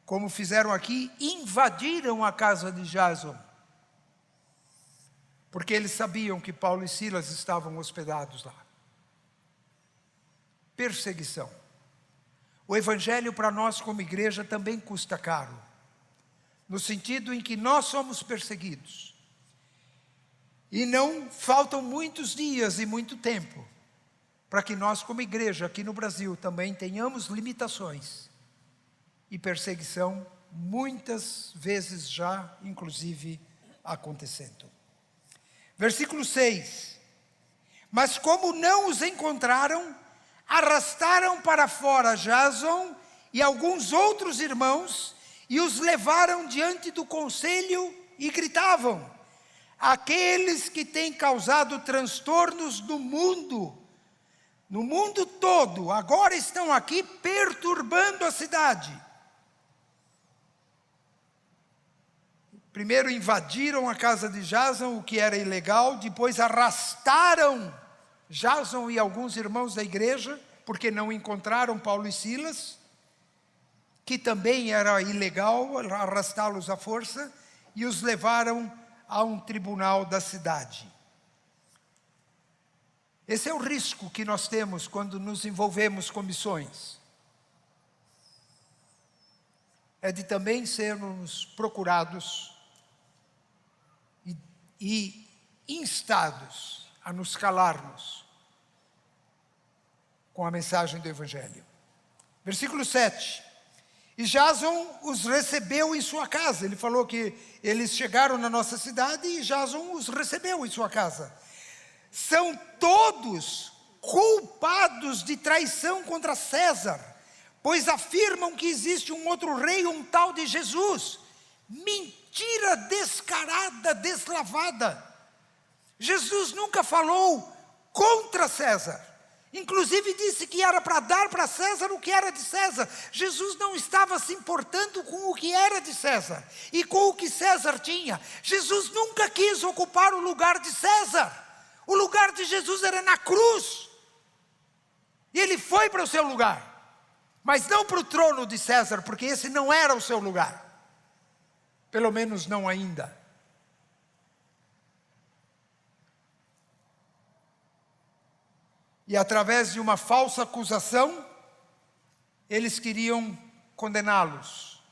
Como fizeram aqui, invadiram a casa de Jason, porque eles sabiam que Paulo e Silas estavam hospedados lá. Perseguição. O evangelho para nós como igreja também custa caro, no sentido em que nós somos perseguidos. E não faltam muitos dias e muito tempo para que nós como igreja aqui no Brasil também tenhamos limitações e perseguição, muitas vezes já inclusive acontecendo. Versículo 6. Mas como não os encontraram, arrastaram para fora Jason e alguns outros irmãos e os levaram diante do conselho e gritavam: aqueles que têm causado transtornos no mundo todo, agora estão aqui perturbando a cidade. Primeiro invadiram a casa de Jason, o que era ilegal. Depois arrastaram Jason e alguns irmãos da igreja, porque não encontraram Paulo e Silas, que também era ilegal arrastá-los à força, e os levaram a um tribunal da cidade. Esse é o risco que nós temos quando nos envolvemos com missões. É de também sermos procurados e instados a nos calarmos com a mensagem do evangelho. Versículo 7. E Jason os recebeu em sua casa. Ele falou que eles chegaram na nossa cidade e Jason os recebeu em sua casa. são todos culpados de traição contra César, pois afirmam que existe um outro rei, um tal de Jesus. Mentira descarada, deslavada. Jesus nunca falou contra César. Inclusive disse que era para dar para César o que era de César. Jesus não estava se importando com o que era de César e com o que César tinha. Jesus nunca quis ocupar o lugar de César. O lugar de Jesus era na cruz. E ele foi para o seu lugar, mas não para o trono de César, porque esse não era o seu lugar. Pelo menos não ainda. E através de uma falsa acusação, eles queriam condená-los.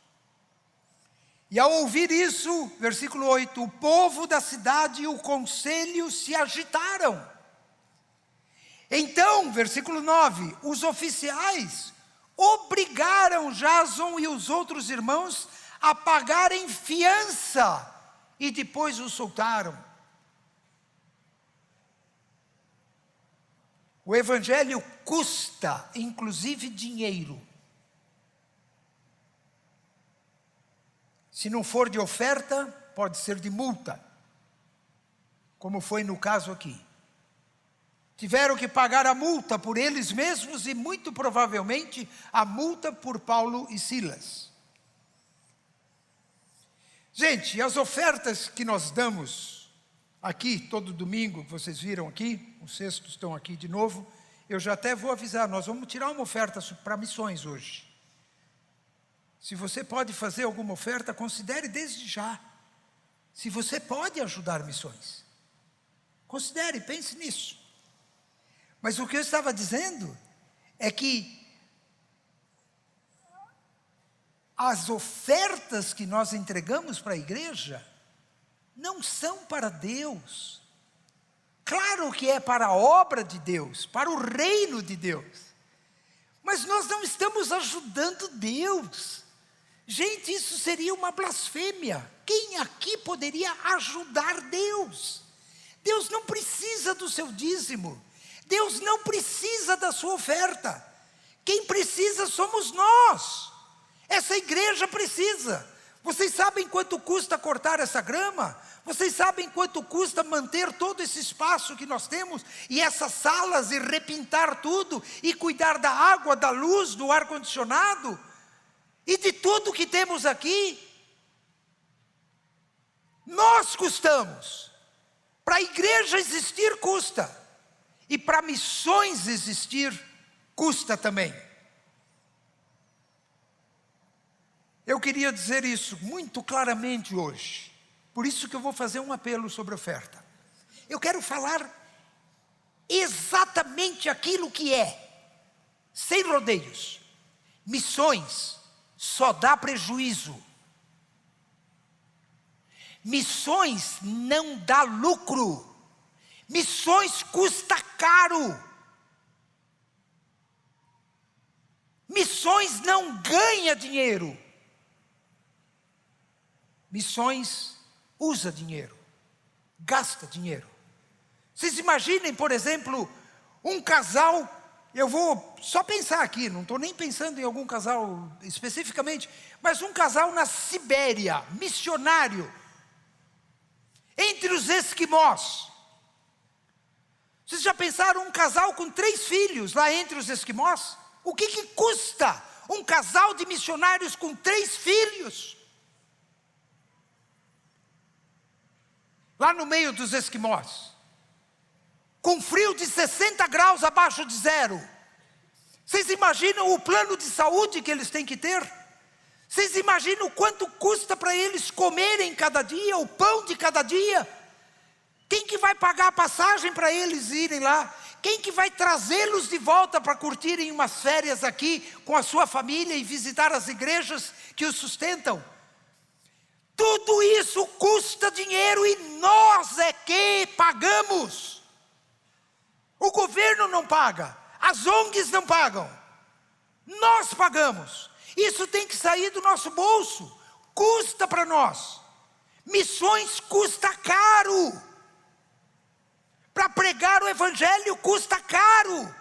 E ao ouvir isso, versículo 8, o povo da cidade e o conselho se agitaram. Então, versículo 9, os oficiais obrigaram Jason e os outros irmãos a pagarem fiança e depois os soltaram. O evangelho custa, inclusive, dinheiro. Se não for de oferta, pode ser de multa, como foi no caso aqui. Tiveram que pagar a multa por eles mesmos e muito provavelmente a multa por Paulo e Silas. Gente, as ofertas que nós damos aqui, todo domingo, vocês viram aqui, os cestos estão aqui de novo, eu já até vou avisar, nós vamos tirar uma oferta para missões hoje. Se você pode fazer alguma oferta, considere desde já. Se você pode ajudar missões, considere, pense nisso. Mas o que eu estava dizendo é que as ofertas que nós entregamos para a igreja não são para Deus. Claro que é para a obra de Deus, para o reino de Deus. Mas nós não estamos ajudando Deus. Gente, isso seria uma blasfêmia. Quem aqui poderia ajudar Deus? Deus não precisa do seu dízimo. Deus não precisa da sua oferta. Quem precisa somos nós. Essa igreja precisa. Vocês sabem quanto custa cortar essa grama? Vocês sabem quanto custa manter todo esse espaço que nós temos? E essas salas, e repintar tudo, e cuidar da água, da luz, do ar-condicionado? E de tudo que temos aqui? Nós custamos. Para a igreja existir custa. E para missões existir, custa também. Eu queria dizer isso muito claramente hoje. Por isso que eu vou fazer um apelo sobre oferta. Eu quero falar exatamente aquilo que é, sem rodeios. Missões só dá prejuízo. Missões não dá lucro. Missões custa caro. Missões não ganha dinheiro. Missões usa dinheiro, gasta dinheiro. Vocês imaginem, por exemplo, um casal, eu vou só pensar aqui, não estou nem pensando em algum casal especificamente, mas um casal na Sibéria, missionário, entre os esquimós. Vocês já pensaram um casal com 3 filhos lá entre os esquimós? O que custa um casal de missionários com 3 filhos? Lá no meio dos esquimós, com frio de 60 graus abaixo de zero. Vocês imaginam o plano de saúde que eles têm que ter? Vocês imaginam quanto custa para eles comerem cada dia, o pão de cada dia? Quem que vai pagar a passagem para eles irem lá? Quem que vai trazê-los de volta para curtirem umas férias aqui com a sua família e visitar as igrejas que os sustentam? Tudo isso custa dinheiro e nós é que pagamos. O governo não paga, as ONGs não pagam, nós pagamos. Isso tem que sair do nosso bolso, custa para nós. Missões custa caro. Para pregar o evangelho custa caro.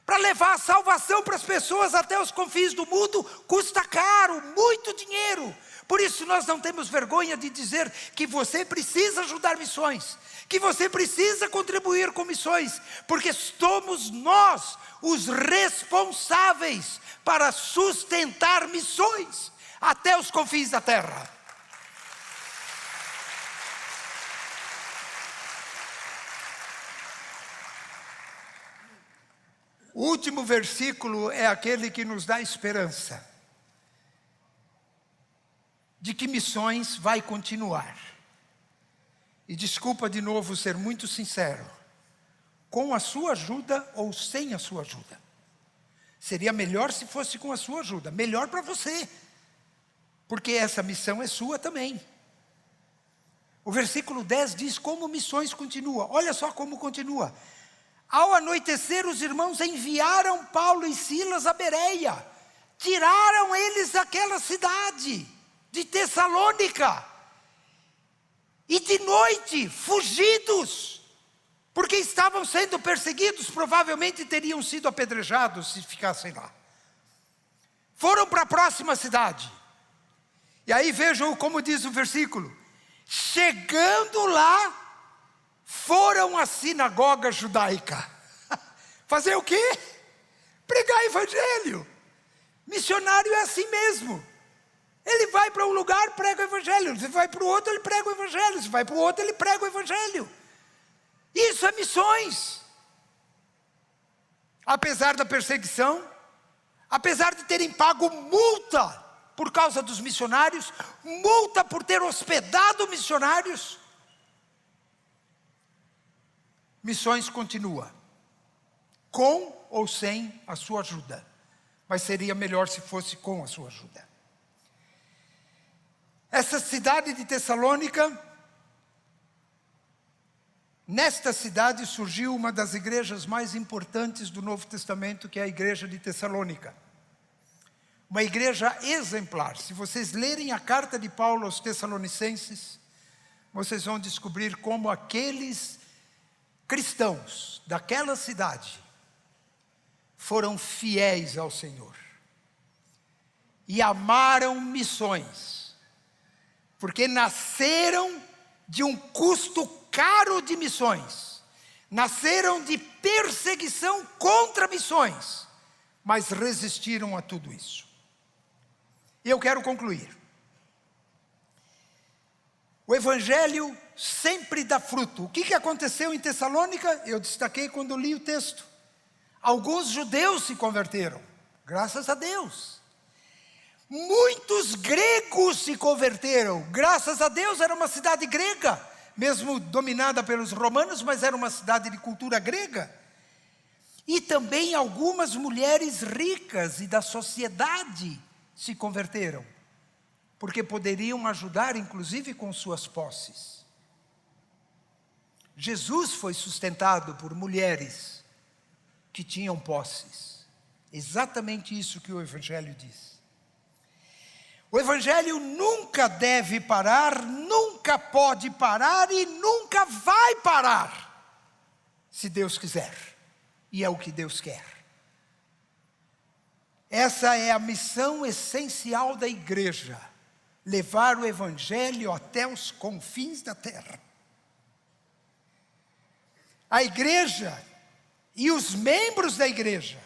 Para levar a salvação para as pessoas até os confins do mundo custa caro, muito dinheiro. Por isso nós não temos vergonha de dizer que você precisa ajudar missões, que você precisa contribuir com missões, porque somos nós os responsáveis para sustentar missões até os confins da terra. O último versículo é aquele que nos dá esperança de que missões vai continuar. E desculpa de novo ser muito sincero, com a sua ajuda ou sem a sua ajuda. Seria melhor se fosse com a sua ajuda, melhor para você, porque essa missão é sua também. O versículo 10 diz como missões continuam. Olha só como continua. Ao anoitecer, os irmãos enviaram Paulo e Silas a Bereia. Tiraram eles daquela cidade de Tessalônica. E de noite, fugidos, porque estavam sendo perseguidos, provavelmente teriam sido apedrejados se ficassem lá. Foram para a próxima cidade. E aí vejam como diz o versículo. Chegando lá, foram à sinagoga judaica. Fazer o quê? Pregar evangelho. Missionário é assim mesmo. Ele vai para um lugar, prega o evangelho. Se vai para o outro, ele prega o evangelho. Se vai para o outro, ele prega o evangelho. Isso é missões. Apesar da perseguição, apesar de terem pago multa por causa dos missionários, multa por ter hospedado missionários, missões continua, com ou sem a sua ajuda, mas seria melhor se fosse com a sua ajuda. Essa cidade de Tessalônica, nesta cidade surgiu uma das igrejas mais importantes do Novo Testamento, que é a igreja de Tessalônica. Uma igreja exemplar. Se vocês lerem a carta de Paulo aos Tessalonicenses, vocês vão descobrir como aqueles cristãos daquela cidade foram fiéis ao Senhor e amaram missões, porque nasceram de um custo caro de missões, nasceram de perseguição contra missões, mas resistiram a tudo isso. E eu quero concluir. O evangelho sempre dá fruto. O que aconteceu em Tessalônica? Eu destaquei quando li o texto. Alguns judeus se converteram, graças a Deus. Muitos gregos se converteram, graças a Deus. Era uma cidade grega, mesmo dominada pelos romanos, mas era uma cidade de cultura grega. E também algumas mulheres ricas e da sociedade se converteram, porque poderiam ajudar, inclusive, com suas posses. Jesus foi sustentado por mulheres que tinham posses. Exatamente isso que o Evangelho diz. O Evangelho nunca deve parar, nunca pode parar e nunca vai parar, se Deus quiser. E é o que Deus quer. Essa é a missão essencial da igreja. Levar o evangelho até os confins da terra. A igreja e os membros da igreja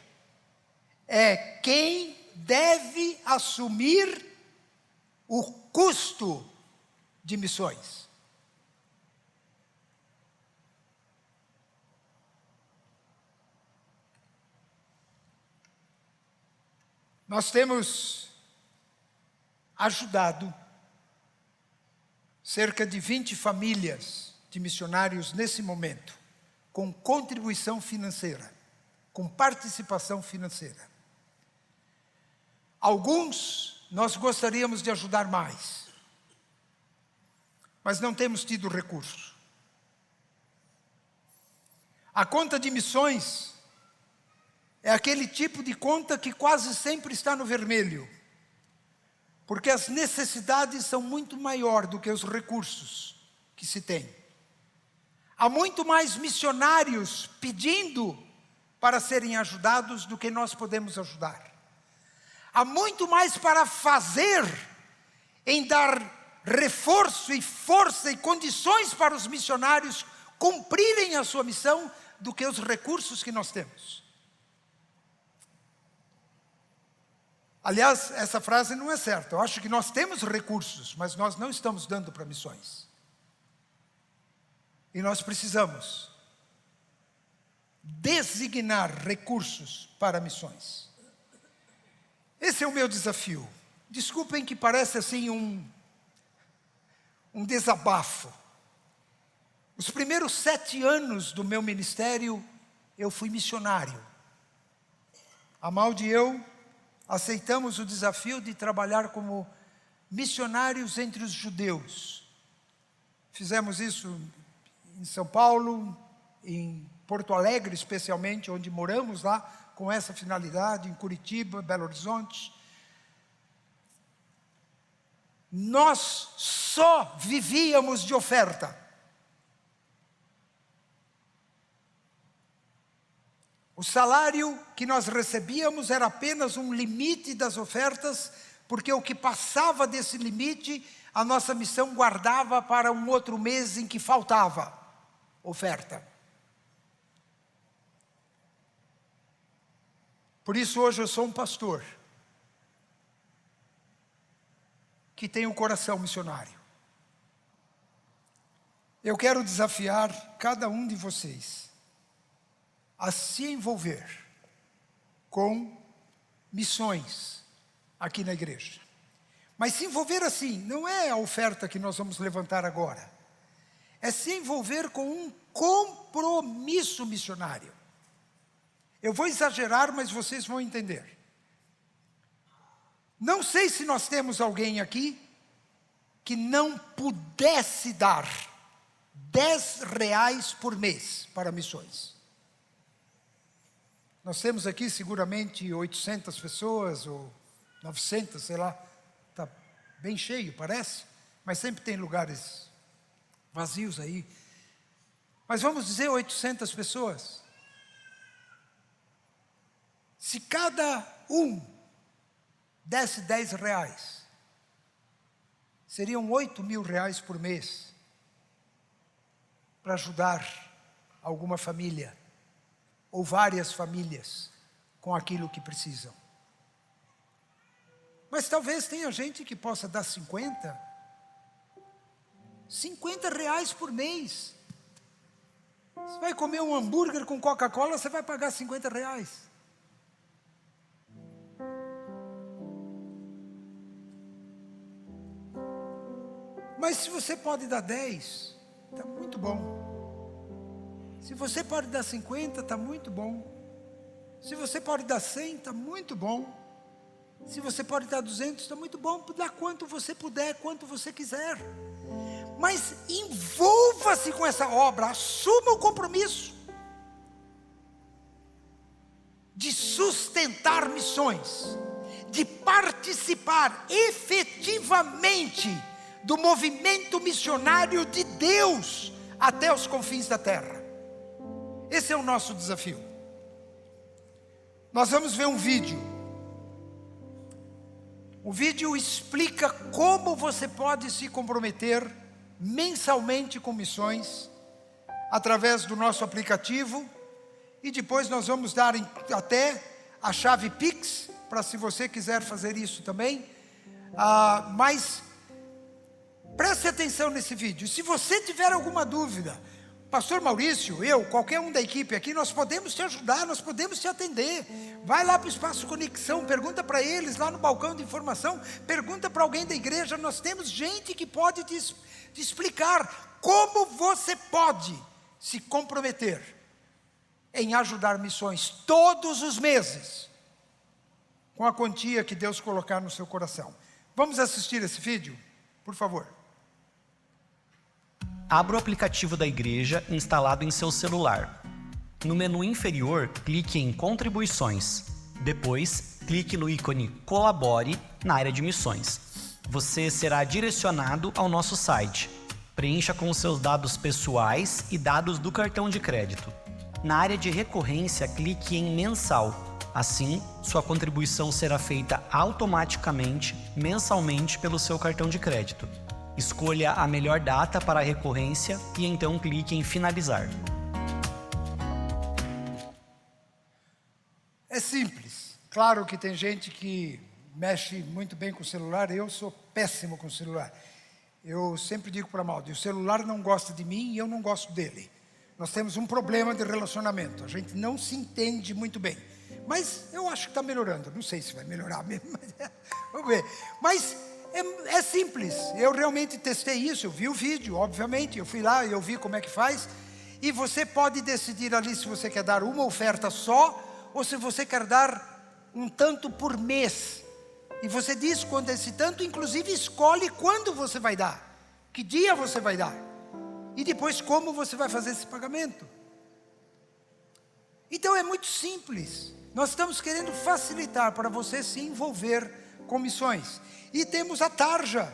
é quem deve assumir o custo de missões. Nós temos ajudado cerca de 20 famílias de missionários nesse momento, com contribuição financeira, com participação financeira. Alguns nós gostaríamos de ajudar mais, mas não temos tido recursos. A conta de missões é aquele tipo de conta que quase sempre está no vermelho, porque as necessidades são muito maiores do que os recursos que se tem. Há muito mais missionários pedindo para serem ajudados do que nós podemos ajudar. Há muito mais para fazer em dar reforço e força e condições para os missionários cumprirem a sua missão do que os recursos que nós temos. Aliás, essa frase não é certa. Eu acho que nós temos recursos, mas nós não estamos dando para missões. E nós precisamos designar recursos para missões. Esse é o meu desafio. Desculpem que parece assim um desabafo. Os primeiros 7 anos do meu ministério, eu fui missionário. Amaldi e eu aceitamos o desafio de trabalhar como missionários entre os judeus. Fizemos isso em São Paulo, em Porto Alegre especialmente, onde moramos lá, com essa finalidade, em Curitiba, Belo Horizonte. Nós só vivíamos de oferta. O salário que nós recebíamos era apenas um limite das ofertas, porque o que passava desse limite, a nossa missão guardava para um outro mês em que faltava oferta. Por isso hoje eu sou um pastor que tem um coração missionário. Eu quero desafiar cada um de vocês a se envolver com missões aqui na igreja. Mas se envolver assim, não é a oferta que nós vamos levantar agora. É se envolver com um compromisso missionário. Eu vou exagerar, mas vocês vão entender. Não sei se nós temos alguém aqui que não pudesse dar R$10 por mês para missões. Nós temos aqui seguramente 800 pessoas, ou 900, sei lá. Está bem cheio, parece. Mas sempre tem lugares vazios aí. Mas vamos dizer 800 pessoas. Se cada um desse R$10, seriam R$8.000 por mês para ajudar alguma família ou várias famílias com aquilo que precisam. Mas talvez tenha gente que possa dar R$50 por mês. Você vai comer um hambúrguer com Coca-Cola, você vai pagar R$50. Mas se você pode dar 10, está muito bom. Se você pode dar 50, está muito bom. Se você pode dar 100, está muito bom. Se você pode dar 200, está muito bom. Dá quanto você puder, quanto você quiser. Mas envolva-se com essa obra, assuma o compromisso de sustentar missões, de participar efetivamente do movimento missionário de Deus até os confins da terra. Esse é o nosso desafio. Nós vamos ver um vídeo. O vídeo explica como você pode se comprometer mensalmente com missões através do nosso aplicativo, e depois nós vamos dar até a chave Pix para se você quiser fazer isso também. Mas preste atenção nesse vídeo. Se você tiver alguma dúvida, Pastor Maurício, eu, qualquer um da equipe aqui, nós podemos te ajudar, nós podemos te atender. Vai lá para o Espaço Conexão, pergunta para eles lá no balcão de informação, pergunta para alguém da igreja. Nós temos gente que pode te explicar como você pode se comprometer em ajudar missões todos os meses, com a quantia que Deus colocar no seu coração. Vamos assistir esse vídeo, por favor. Abra o aplicativo da igreja instalado em seu celular. No menu inferior, clique em Contribuições. Depois, clique no ícone Colabore na área de missões. Você será direcionado ao nosso site. Preencha com seus dados pessoais e dados do cartão de crédito. Na área de recorrência, clique em mensal. Assim, sua contribuição será feita automaticamente, mensalmente, pelo seu cartão de crédito. Escolha a melhor data para a recorrência e então clique em finalizar. É simples. Claro que tem gente que mexe muito bem com o celular, eu sou péssimo com o celular. Eu sempre digo para Maldi, o celular não gosta de mim e eu não gosto dele. Nós temos um problema de relacionamento, a gente não se entende muito bem. Mas eu acho que está melhorando, não sei se vai melhorar mesmo, mas vamos ver. Mas é simples, eu realmente testei isso, eu vi o vídeo, obviamente, eu fui lá, eu vi como é que faz. E você pode decidir ali se você quer dar uma oferta só, ou se você quer dar um tanto por mês. E você diz quando é esse tanto, inclusive escolhe quando você vai dar, que dia você vai dar, e depois como você vai fazer esse pagamento. Então é muito simples, nós estamos querendo facilitar para você se envolver com missões. E temos a tarja,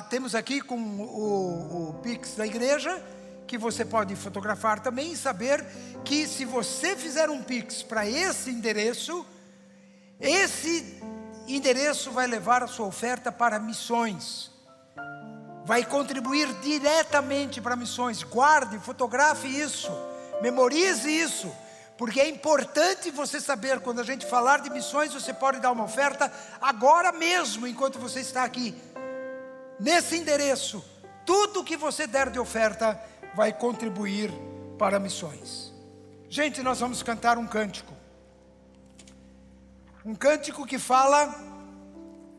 temos aqui com o Pix da igreja, que você pode fotografar também e saber que se você fizer um Pix para esse endereço vai levar a sua oferta para missões. Vai contribuir diretamente para missões. Guarde, fotografe isso, memorize isso, porque é importante você saber, quando a gente falar de missões, você pode dar uma oferta agora mesmo, enquanto você está aqui. Nesse endereço, tudo que você der de oferta vai contribuir para missões. Gente, nós vamos cantar um cântico. Um cântico que fala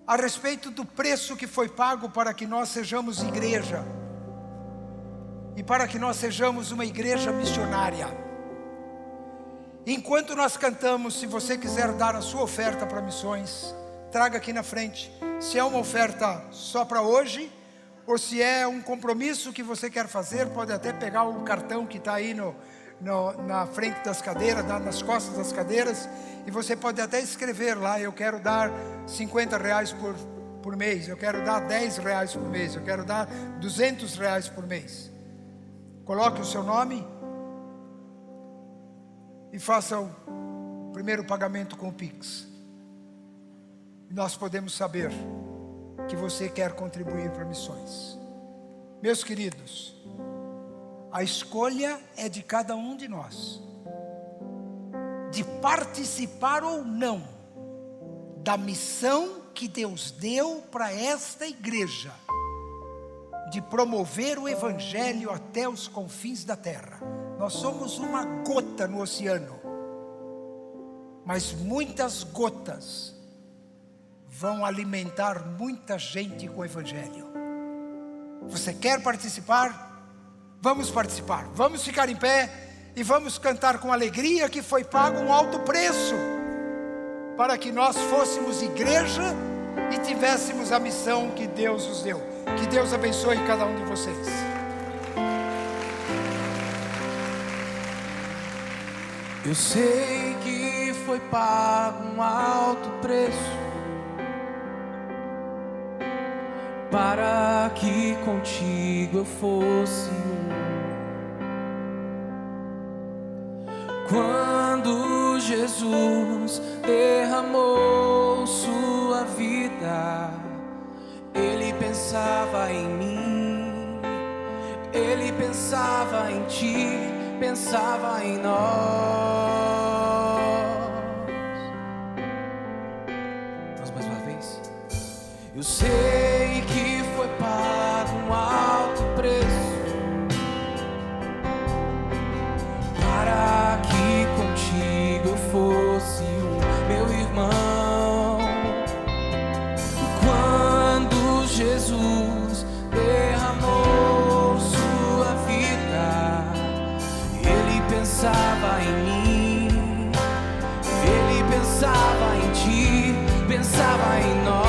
a respeito do preço que foi pago para que nós sejamos igreja. E para que nós sejamos uma igreja missionária. Enquanto nós cantamos, se você quiser dar a sua oferta para missões, traga aqui na frente. Se é uma oferta só para hoje, ou se é um compromisso que você quer fazer, pode até pegar o cartão que está aí na frente das cadeiras, nas costas das cadeiras, e você pode até escrever lá, eu quero dar R$50 por mês, eu quero dar R$10 por mês, eu quero dar R$200 por mês. Coloque o seu nome e faça o primeiro pagamento com o Pix. E nós podemos saber que você quer contribuir para missões. Meus queridos, a escolha é de cada um de nós, de participar ou não da missão que Deus deu para esta igreja, de promover o evangelho até os confins da terra. Nós somos uma gota no oceano, mas muitas gotas vão alimentar muita gente com o evangelho. Você quer participar? Vamos participar, vamos ficar em pé e vamos cantar com alegria que foi pago um alto preço para que nós fôssemos igreja e tivéssemos a missão que Deus nos deu. Que Deus abençoe cada um de vocês. Eu sei que foi pago um alto preço para que contigo eu fosse um. Quando Jesus derramou sua vida, Ele pensava em mim, Ele pensava em ti, pensava em nós. Vamos mais uma vez? Eu sei que foi pago um alto preço para que contigo eu fosse um, meu irmão. Quando Jesus derramou sua vida, Ele pensava em mim, Ele pensava em ti, pensava em nós.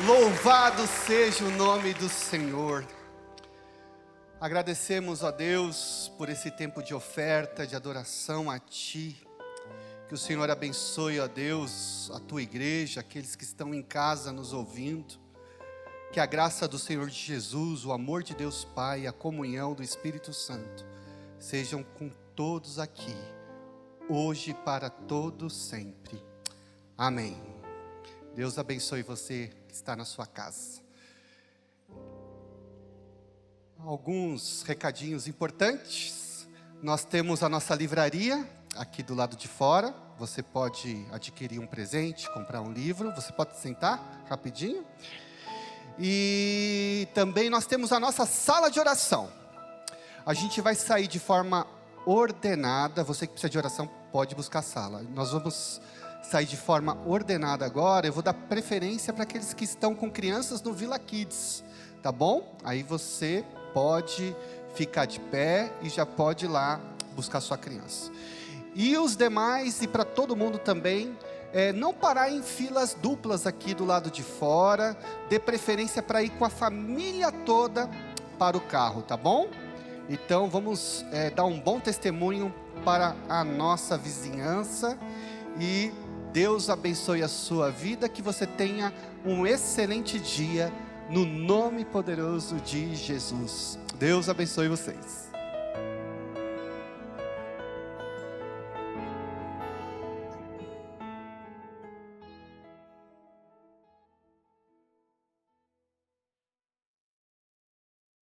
Louvado seja o nome do Senhor. Agradecemos a Deus por esse tempo de oferta, de adoração a Ti. Que o Senhor abençoe, ó Deus, a Tua igreja, aqueles que estão em casa nos ouvindo. Que a graça do Senhor de Jesus, o amor de Deus Pai, a comunhão do Espírito Santo sejam com todos aqui, hoje e para todos sempre. Amém. Deus abençoe você que está na sua casa. Alguns recadinhos importantes. Nós temos a nossa livraria aqui do lado de fora. Você pode adquirir um presente, comprar um livro. Você pode sentar rapidinho. E também nós temos a nossa sala de oração. A gente vai sair de forma ordenada. Você que precisa de oração pode buscar a sala. Nós vamos sair de forma ordenada agora. Eu vou dar preferência para aqueles que estão com crianças no Vila Kids, tá bom? Aí você pode ficar de pé e já pode ir lá buscar sua criança. E os demais, e para todo mundo também, não parar em filas duplas aqui do lado de fora. Dê preferência para ir com a família toda para o carro, tá bom? Então vamos dar um bom testemunho para a nossa vizinhança. E Deus abençoe a sua vida, que você tenha um excelente dia, no nome poderoso de Jesus. Deus abençoe vocês.